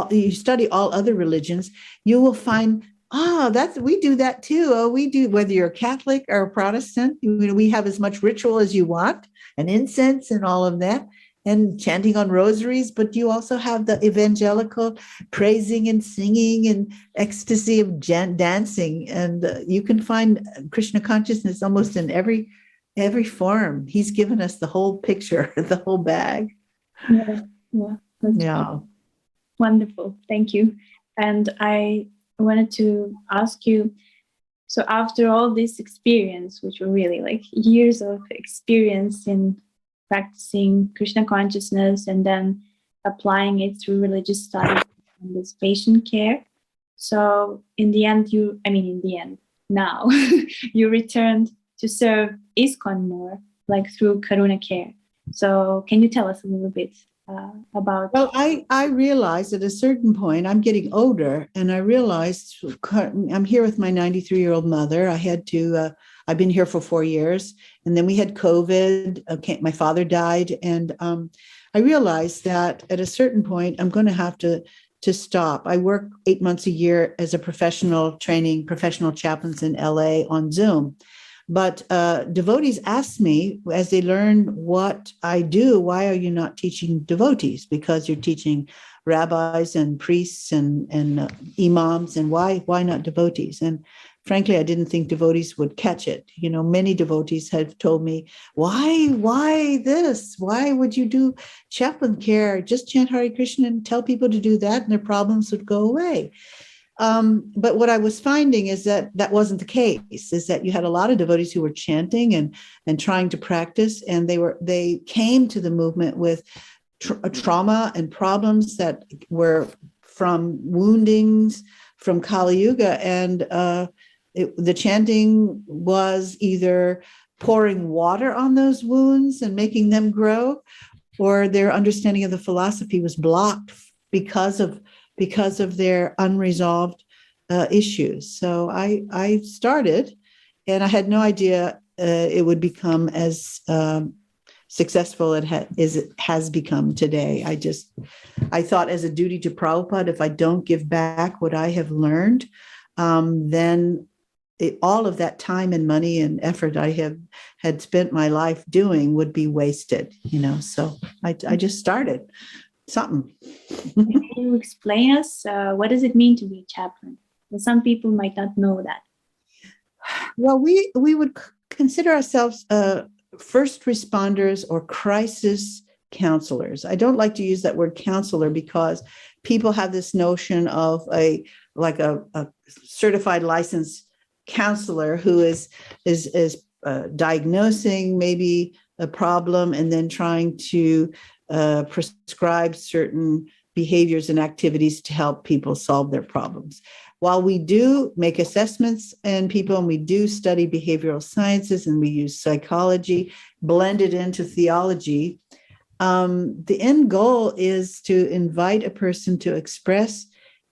you study all other religions, you will find, we do that too. Oh, we do, whether you're a Catholic or a Protestant, you know, we have as much ritual as you want, and incense and all of that, and chanting on rosaries, but you also have the evangelical praising and singing and ecstasy of dancing. And you can find Krishna consciousness almost in every form. He's given us the whole picture, the whole bag. Yeah. Wonderful. Thank you. And I wanted to ask you, so after all this experience, which were really like years of experience in practicing Krishna consciousness and then applying it through religious studies and this patient care. So in the end, now you returned to serve ISKCON more, like through Karuna Care. So can you tell us a little bit about? Well, I realized at a certain point, I'm getting older, and I realized I'm here with my 93-year-old mother. I've been here for 4 years, and then we had COVID. Okay, my father died, and I realized that at a certain point, I'm going to have to stop. I work 8 months a year as a professional chaplains in LA on Zoom. But devotees ask me, as they learn what I do, why are you not teaching devotees? Because you're teaching rabbis and priests and imams, and why not devotees? And frankly, I didn't think devotees would catch it. You know, many devotees have told me, why this? Why would you do chaplain care? Just chant Hare Krishna and tell people to do that, and their problems would go away. But what I was finding is that wasn't the case, is that you had a lot of devotees who were chanting and trying to practice, and they came to the movement with trauma and problems that were from woundings from Kali Yuga. And the chanting was either pouring water on those wounds and making them grow, or their understanding of the philosophy was blocked because of their unresolved issues. So I started, and I had no idea it would become as successful as it has become today. I thought, as a duty to Prabhupada, if I don't give back what I have learned, then all of that time and money and effort I had spent my life doing would be wasted. You know, so I just started something. Can you explain us what does it mean to be a chaplain? Well, some people might not know that. Well, we would consider ourselves first responders or crisis counselors. I don't like to use that word counselor because people have this notion of a certified licensed counselor who is diagnosing maybe a problem and then trying to prescribe certain behaviors and activities to help people solve their problems. While we do make assessments in people and we do study behavioral sciences and we use psychology blended into theology, the end goal is to invite a person to express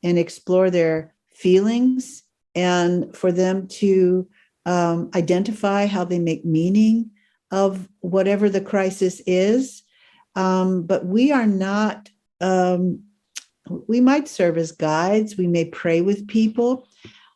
and explore their feelings and for them to identify how they make meaning of whatever the crisis is. But we are not, we might serve as guides, we may pray with people,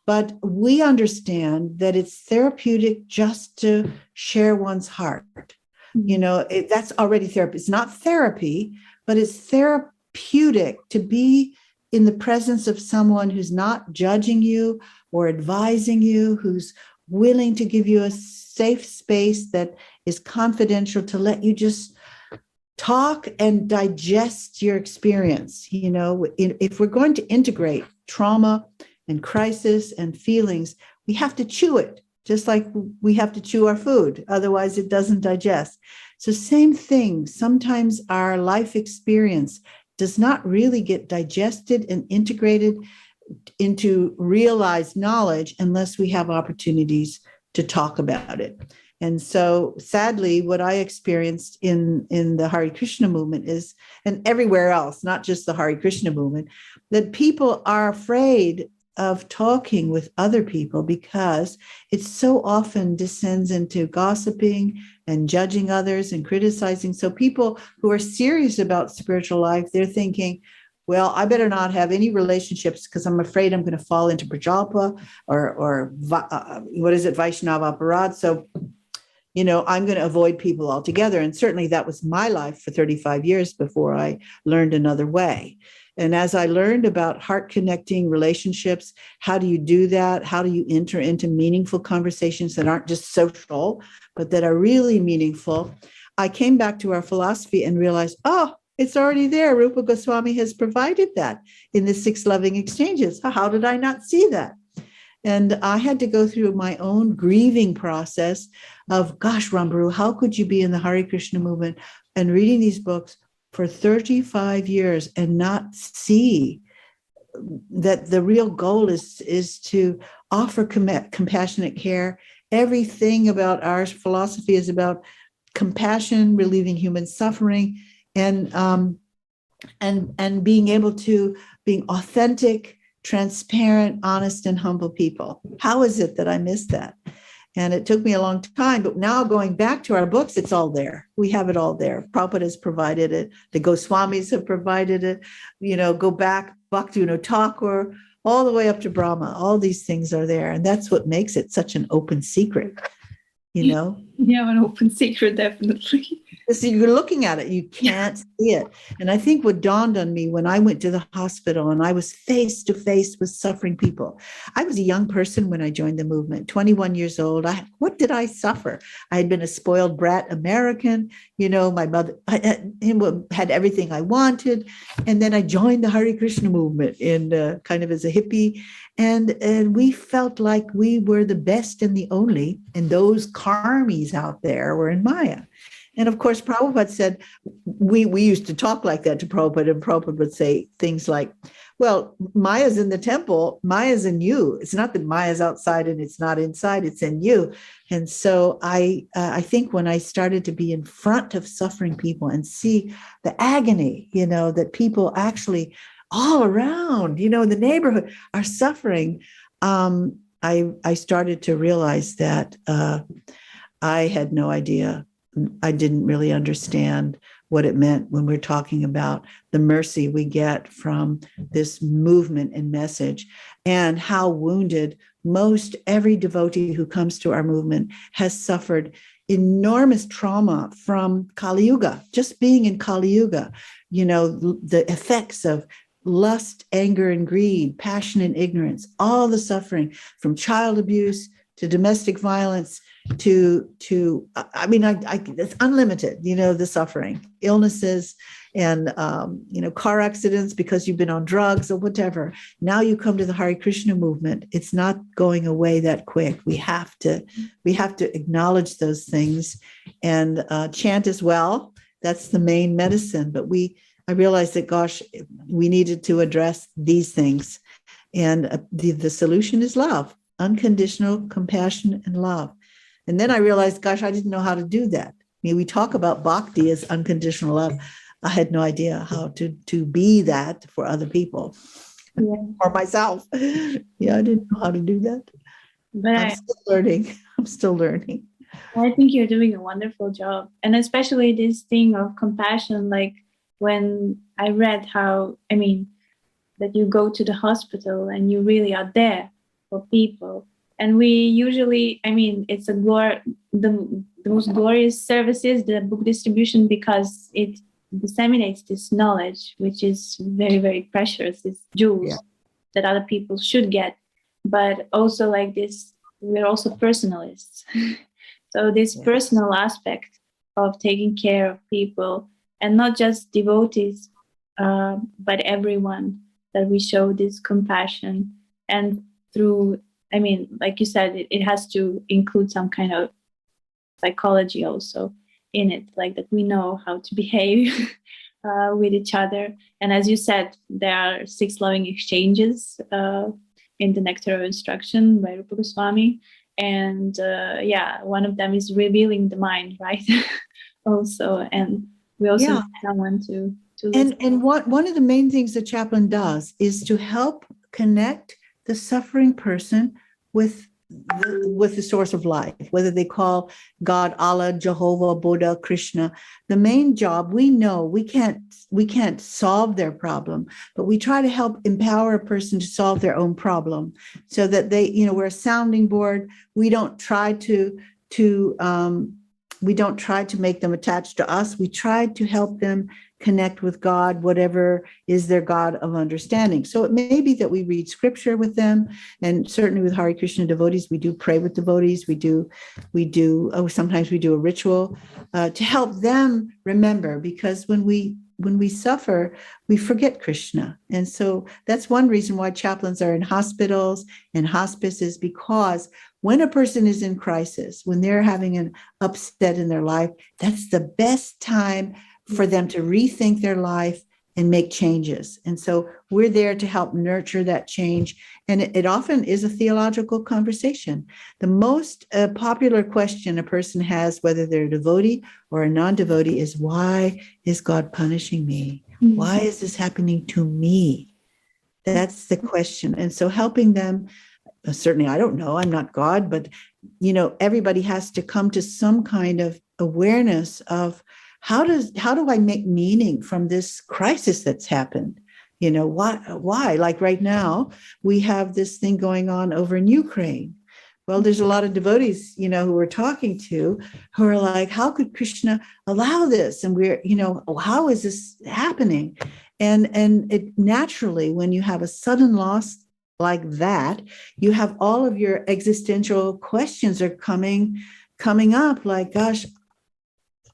but we understand that it's therapeutic just to share one's heart. You know, that's already therapy. It's not therapy, but it's therapeutic to be in the presence of someone who's not judging you or advising you, who's willing to give you a safe space that is confidential to let you just talk and digest your experience. You know, if we're going to integrate trauma and crisis and feelings, we have to chew it, just like we have to chew our food. Otherwise, it doesn't digest. So same thing. Sometimes our life experience does not really get digested and integrated into realized knowledge unless we have opportunities to talk about it. And so sadly, what I experienced in the Hare Krishna movement is, and everywhere else, not just the Hare Krishna movement, that people are afraid of talking with other people because it so often descends into gossiping and judging others and criticizing. So people who are serious about spiritual life, they're thinking, well, I better not have any relationships because I'm afraid I'm going to fall into Prajalpa or what is it, Vaishnava Aparad. So, you know, I'm going to avoid people altogether. And certainly that was my life for 35 years before I learned another way. And as I learned about heart connecting relationships, how do you do that? How do you enter into meaningful conversations that aren't just social, but that are really meaningful? I came back to our philosophy and realized, oh, it's already there. Rupa Goswami has provided that in the 6 loving exchanges. How did I not see that? And I had to go through my own grieving process of, gosh, Rambhoru, how could you be in the Hare Krishna movement and reading these books for 35 years and not see that the real goal is to offer compassionate care? Everything about our philosophy is about compassion, relieving human suffering, and being able to being authentic, transparent, honest, and humble people. How is it that I missed that? And it took me a long time, but now going back to our books, it's all there. We have it all there. Prabhupada has provided it. The Goswamis have provided it. You know, go back, Bhaktivinoda Thakur, all the way up to Brahma. All these things are there. And that's what makes it such an open secret, you know? Yeah, an open secret, definitely. So you're looking at it, you can't see it. And I think what dawned on me when I went to the hospital and I was face to face with suffering people. I was a young person when I joined the movement, 21 years old. What did I suffer? I had been a spoiled brat American. You know, my mother had everything I wanted. And then I joined the Hare Krishna movement in kind of as a hippie. And we felt like we were the best and the only. And those karmis out there were in Maya. And of course, Prabhupada said, we used to talk like that to Prabhupada, and Prabhupada would say things like, well, Maya's in the temple, Maya's in you. It's not that Maya's outside and it's not inside, it's in you. And so I think when I started to be in front of suffering people and see the agony, you know, that people actually all around, you know, in the neighborhood are suffering, I started to realize that I had no idea. I didn't really understand what it meant when we're talking about the mercy we get from this movement and message, and how wounded most every devotee who comes to our movement has suffered enormous trauma from Kali Yuga, just being in Kali Yuga, you know, the effects of lust, anger, and greed, passion and ignorance, all the suffering from child abuse to domestic violence to I mean, it's unlimited, you know, the suffering, illnesses and, you know, car accidents because you've been on drugs or whatever. Now you come to the Hare Krishna movement. It's not going away that quick. We have to acknowledge those things and chant as well. That's the main medicine. But we I realized that, gosh, we needed to address these things. And the solution is love, unconditional compassion and love. And then I realized, gosh, I didn't know how to do that. I mean, we talk about bhakti as unconditional love. I had no idea how to be that for other people or myself. Yeah, I didn't know how to do that. But I'm still learning. I'm still learning. I think you're doing a wonderful job. And especially this thing of compassion, like when I read how, I mean, that you go to the hospital and you really are there for people. And we usually, I mean, it's the most glorious service is the book distribution, because it disseminates this knowledge, which is very, very precious, this jewels that other people should get. But also like this, we're also personalists. So this personal aspect of taking care of people, and not just devotees, but everyone, that we show this compassion. And through, I mean, like you said, it has to include some kind of psychology also in it, like that we know how to behave with each other. And as you said, there are 6 loving exchanges in the Nectar of Instruction by Rupa Goswami. And one of them is revealing the mind, right? Also, and we also need someone to and one of the main things the chaplain does is to help connect the suffering person with the source of life, whether they call God Allah, Jehovah, Buddha, Krishna. The main job, we know we can't solve their problem, but we try to help empower a person to solve their own problem, so that they, we're a sounding board. We don't try to make them attached to us. We try to help them connect with God, whatever is their God of understanding. So it may be that we read scripture with them, and certainly with Hare Krishna devotees, we do pray with devotees. Sometimes we do a ritual to help them remember, because when we suffer, we forget Krishna. And so that's one reason why chaplains are in hospitals and hospices, because when a person is in crisis, when they're having an upset in their life, that's the best time for them to rethink their life and make changes. And so we're there to help nurture that change. And it often is a theological conversation. The most popular question a person has, whether they're a devotee or a non-devotee, is, why is God punishing me? Why is this happening to me? That's the question. And so helping them, certainly, I don't know, I'm not God, but everybody has to come to some kind of awareness of, how do I make meaning from this crisis that's happened? Why? Like right now, we have this thing going on over in Ukraine. Well, there's a lot of devotees, who we're talking to, who are like, how could Krishna allow this? And we're, how is this happening? And it naturally, when you have a sudden loss like that, you have all of your existential questions are coming up, like, gosh,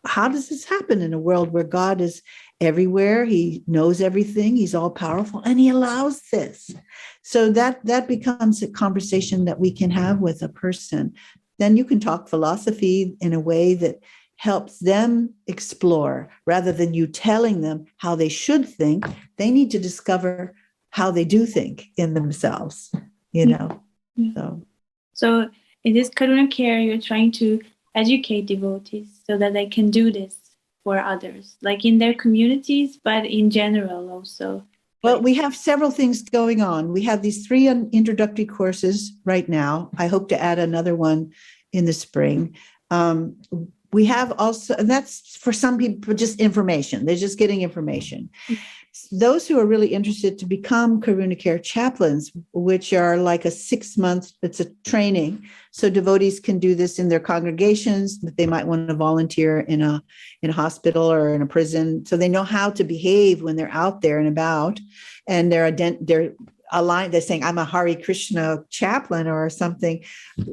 how does this happen in a world where God is everywhere? He knows everything. He's all powerful, and he allows this. So that becomes a conversation that we can have with a person. Then you can talk philosophy in a way that helps them explore, rather than you telling them how they should think. They need to discover how they do think in themselves, So in this Karuna Care, you're trying to educate devotees so that they can do this for others, like in their communities, but in general also. Well, we have several things going on. We have these 3 introductory courses right now. I hope to add another one in the spring. We have also, and that's for some people, just information. They're just getting information. Those who are really interested to become Karuna Care chaplains, which are like a 6-month, it's a training. So devotees can do this in their congregations, but they might want to volunteer in a hospital or in a prison. So they know how to behave when they're out there and about, and they're aligned. They're saying, I'm a Hare Krishna chaplain or something.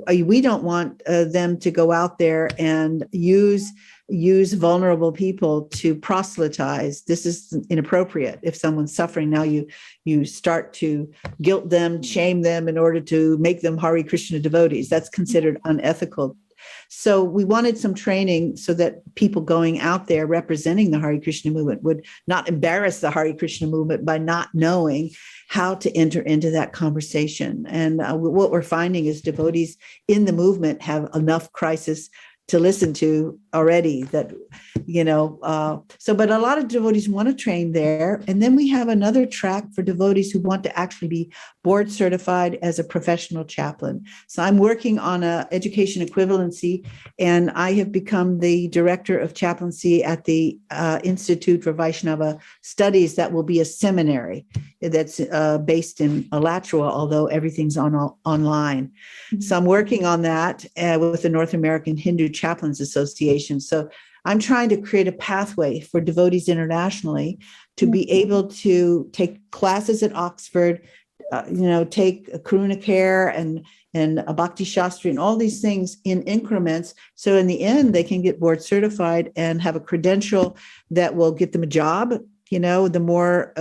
We don't want them to go out there and use vulnerable people to proselytize. This is inappropriate. If someone's suffering, now you start to guilt them, shame them in order to make them Hare Krishna devotees. That's considered unethical. So we wanted some training so that people going out there representing the Hare Krishna movement would not embarrass the Hare Krishna movement by not knowing how to enter into that conversation. And what we're finding is devotees in the movement have enough crisis to listen to already that, but a lot of devotees want to train there. And then we have another track for devotees who want to actually be board certified as a professional chaplain. So I'm working on an education equivalency, and I have become the director of chaplaincy at the Institute for Vaishnava Studies. That will be a seminary that's based in Alachua, although everything's online. Mm-hmm. So I'm working on that with the North American Hindu Chaplains Association. So I'm trying to create a pathway for devotees internationally to be able to take classes at Oxford, take Karuna Care and a Bhakti Shastri and all these things in increments. So in the end, they can get board certified and have a credential that will get them a job. The more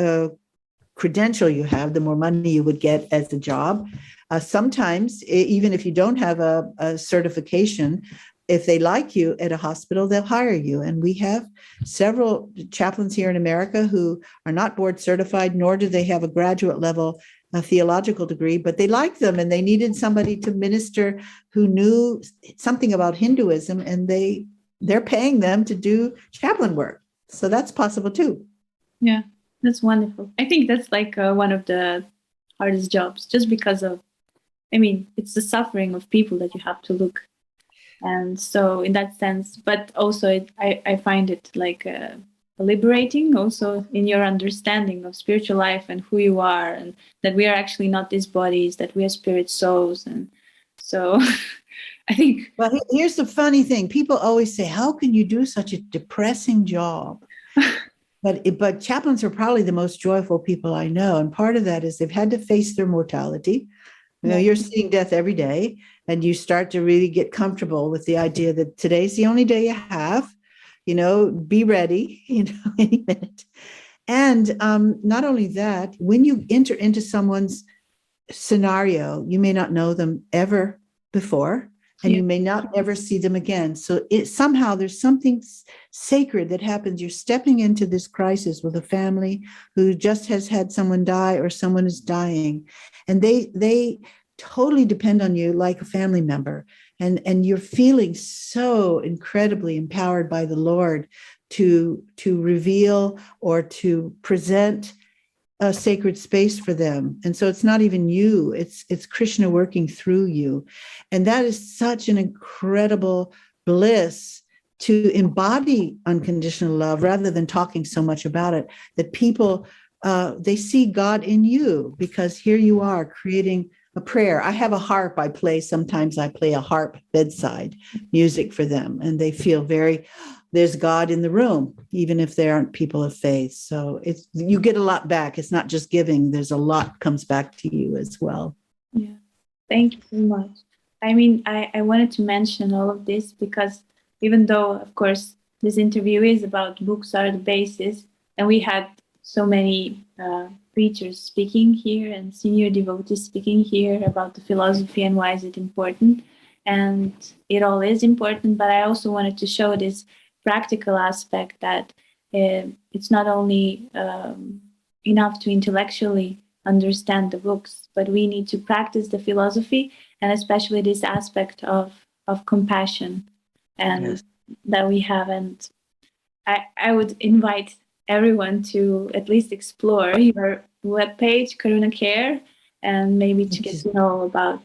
credential you have, the more money you would get as a job. Sometimes, even if you don't have a certification, if they like you at a hospital, they'll hire you. And we have several chaplains here in America who are not board certified, nor do they have a graduate level theological degree, but they like them and they needed somebody to minister who knew something about Hinduism, and they're paying them to do chaplain work. So that's possible too. Yeah, that's wonderful. I think that's like one of the hardest jobs, just because of, it's the suffering of people that you have to look. And so in that sense, but also I find it like liberating also in your understanding of spiritual life and who you are, and that we are actually not these bodies, that we are spirit souls. And so I think. Well, here's the funny thing. People always say, how can you do such a depressing job? But chaplains are probably the most joyful people I know. And part of that is they've had to face their mortality. You're seeing death every day, and you start to really get comfortable with the idea that today's the only day you have, be ready, any minute. And not only that, when you enter into someone's scenario, you may not know them ever before, and you may not ever see them again. So somehow there's something sacred that happens. You're stepping into this crisis with a family who just has had someone die or someone is dying. And they totally depend on you like a family member. And you're feeling so incredibly empowered by the Lord to reveal or to present a sacred space for them. And so it's not even you, it's Krishna working through you. And that is such an incredible bliss to embody unconditional love rather than talking so much about it, that people, they see God in you, because here you are creating a prayer. I have a harp I play. Sometimes I play a harp bedside music for them, and they feel there's God in the room, even if they aren't people of faith. So you get a lot back. It's not just giving. There's a lot comes back to you as well. Yeah. Thank you so much. I wanted to mention all of this because even though, of course, this interview is about books are the basis, and we had so many preachers speaking here and senior devotees speaking here about the philosophy and why is it important. And it all is important, but I also wanted to show this practical aspect that it's not only enough to intellectually understand the books, but we need to practice the philosophy, and especially this aspect of compassion and that we have. And I would invite everyone to at least explore your webpage, Karuna Care, and maybe to get to know about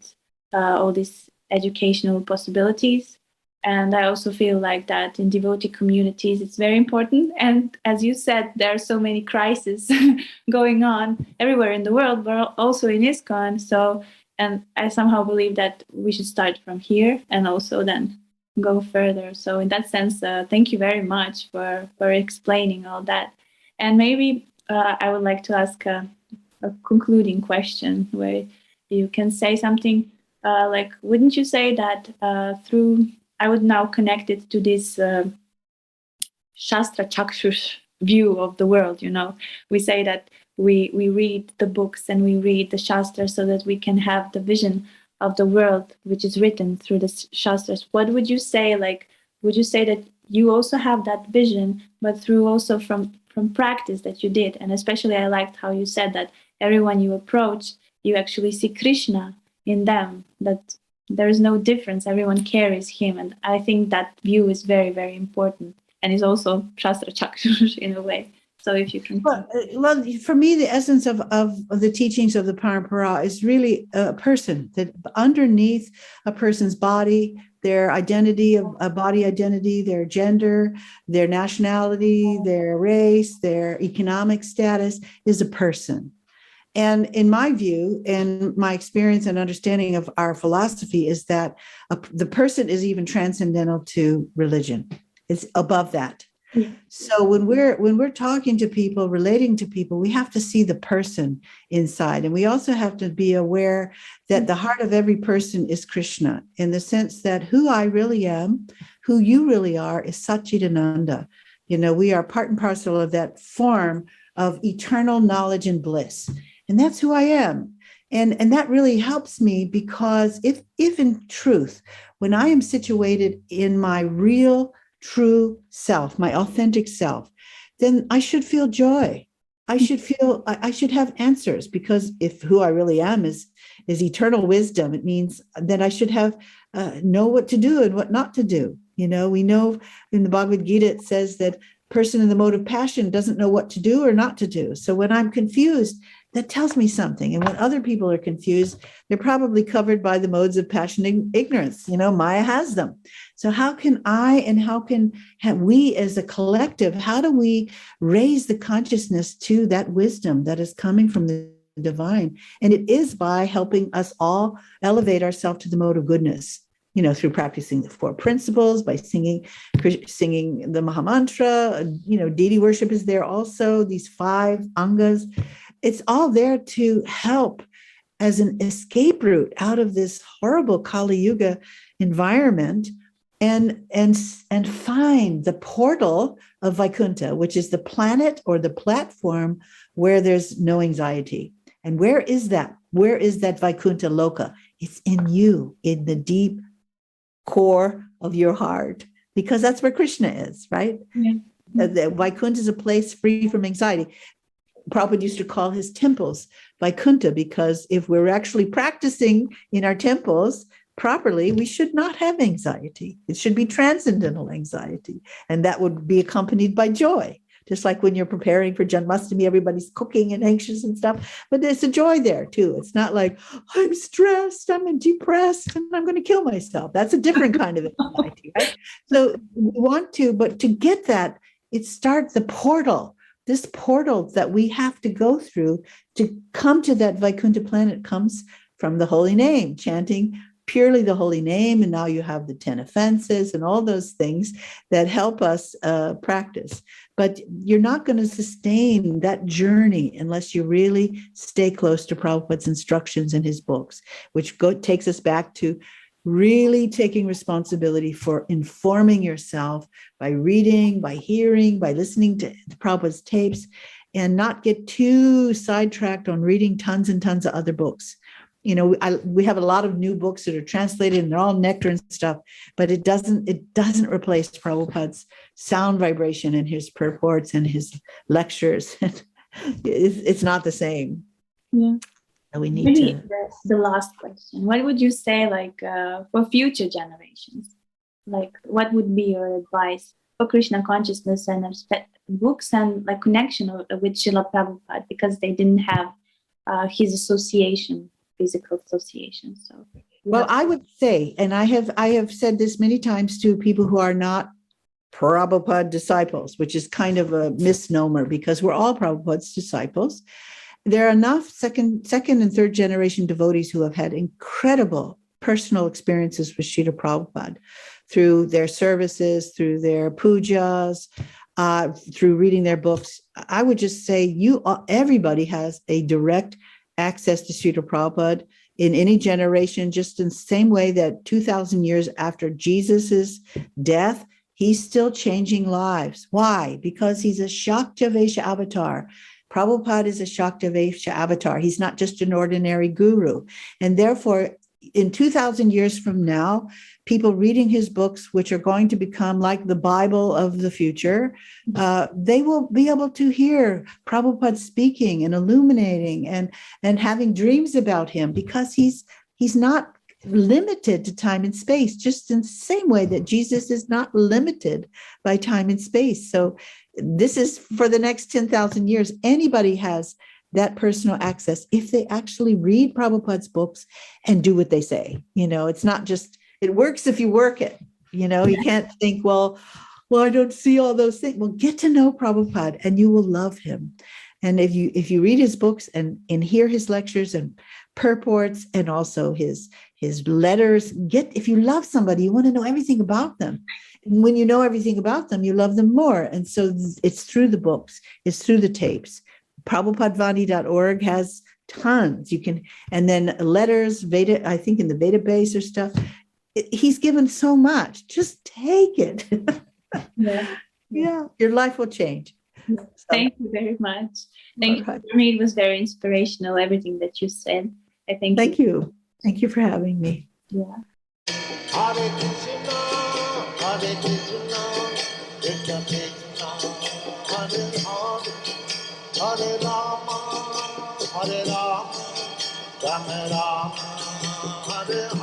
all these educational possibilities. And I also feel like that in devotee communities, it's very important. And as you said, there are so many crises going on everywhere in the world, but also in ISKCON. So, and I somehow believe that we should start from here and also then go further. So in that sense, thank you very much for explaining all that. And maybe I would like to ask a concluding question where you can say something like, wouldn't you say that I would now connect it to this Shastra Chakshush view of the world, We say that we read the books and we read the Shastra so that we can have the vision of the world, which is written through the Shastras. What would you say? Like, would you say that you also have that vision, but through also from practice that you did? And especially I liked how you said that everyone you approach, you actually see Krishna in them, that there is no difference. Everyone carries him. And I think that view is very, very important, and is also Shastra Chakshur in a way. So if you can. Well, for me, the essence of the teachings of the Parampara is really a person, that underneath a person's body, their identity, a body identity, their gender, their nationality, their race, their economic status, is a person. And in my view, and my experience and understanding of our philosophy, is that the person is even transcendental to religion. It's above that. Yeah. So when we're talking to people, relating to people, we have to see the person inside. And we also have to be aware that the heart of every person is Krishna, in the sense that who I really am, who you really are, is Satchidananda. We are part and parcel of that form of eternal knowledge and bliss. And that's who I am. And that really helps me, because if in truth, when I am situated in my real, true self, my authentic self, then I should feel joy. I should have answers, because if who I really am is eternal wisdom, it means that I should have know what to do and what not to do. We know in the Bhagavad Gita, it says that person in the mode of passion doesn't know what to do or not to do. So when I'm confused, that tells me something. And when other people are confused, they're probably covered by the modes of passion and ignorance. Maya has them. So how can we as a collective, how do we raise the consciousness to that wisdom that is coming from the divine? And it is by helping us all elevate ourselves to the mode of goodness, through practicing the 4 principles, by singing the Mahamantra, deity worship is there also, these 5 angas. It's all there to help as an escape route out of this horrible Kali Yuga environment, and find the portal of Vaikuntha, which is the planet or the platform where there's no anxiety. And where is that? Where is that Vaikuntha Loka? It's in you, in the deep core of your heart, because that's where Krishna is, right? Yeah. The Vaikuntha is a place free from anxiety. Prabhupada used to call his temples Vaikuntha, because if we're actually practicing in our temples properly, we should not have anxiety. It should be transcendental anxiety. And that would be accompanied by joy. Just like when you're preparing for Janmashtami, everybody's cooking and anxious and stuff, but there's a joy there too. It's not like, I'm stressed, I'm depressed, and I'm going to kill myself. That's a different kind of anxiety, right? So we want to, but to get that, it starts the portal. This portal that we have to go through to come to that Vaikuntha planet comes from the holy name, chanting purely the holy name. And now you have the 10 offenses and all those things that help us practice. But you're not going to sustain that journey unless you really stay close to Prabhupada's instructions in his books, which takes us back to really taking responsibility for informing yourself by reading, by hearing, by listening to Prabhupada's tapes, and not get too sidetracked on reading tons and tons of other books. We have a lot of new books that are translated, and they're all nectar and stuff, but it doesn't replace Prabhupada's sound vibration and his purports and his lectures. It's not the same. Yeah. We need Maybe to. the last question. What would you say, for future generations? What would be your advice for Krishna consciousness and books and connection with Srila Prabhupada, because they didn't have his association, physical association? So, well, I would say, and I have said this many times to people who are not Prabhupada disciples, which is kind of a misnomer, because we're all Prabhupada's disciples. There are enough second and third generation devotees who have had incredible personal experiences with Srila Prabhupada through their services, through their pujas, through reading their books. I would just say everybody has a direct access to Srila Prabhupada in any generation, just in the same way that 2,000 years after Jesus's death, he's still changing lives. Why? Because he's a Shaktavesha avatar. Prabhupada is a Shaktavesha avatar. He's not just an ordinary guru. And therefore, in 2,000 years from now, people reading his books, which are going to become like the Bible of the future, they will be able to hear Prabhupada speaking and illuminating and having dreams about him, because he's not limited to time and space, just in the same way that Jesus is not limited by time and space. So this is for the next 10,000 years. Anybody has that personal access if they actually read Prabhupada's books and do what they say. It's not just, it works if you work it. You can't think, well, I don't see all those things. Well, get to know Prabhupada and you will love him. And if you read his books and hear his lectures and purports and also his letters, if you love somebody, you want to know everything about them. And when you know everything about them, you love them more. And so it's through the books, it's through the tapes. Prabhupadvani.org has tons. You can, and then letters, Veda, I think in the Veda base or stuff. He's given so much. Just take it. Yeah, your life will change. So, thank you very much. Thank you. Right. For me, it was very inspirational, everything that you said. I thank Thank you. Thank you for having me. Yeah. Hare Krishna, Hare Krishna, Krishna Krishna, Hare Hare, Hare Rama, Rama Rama, Hare Hare.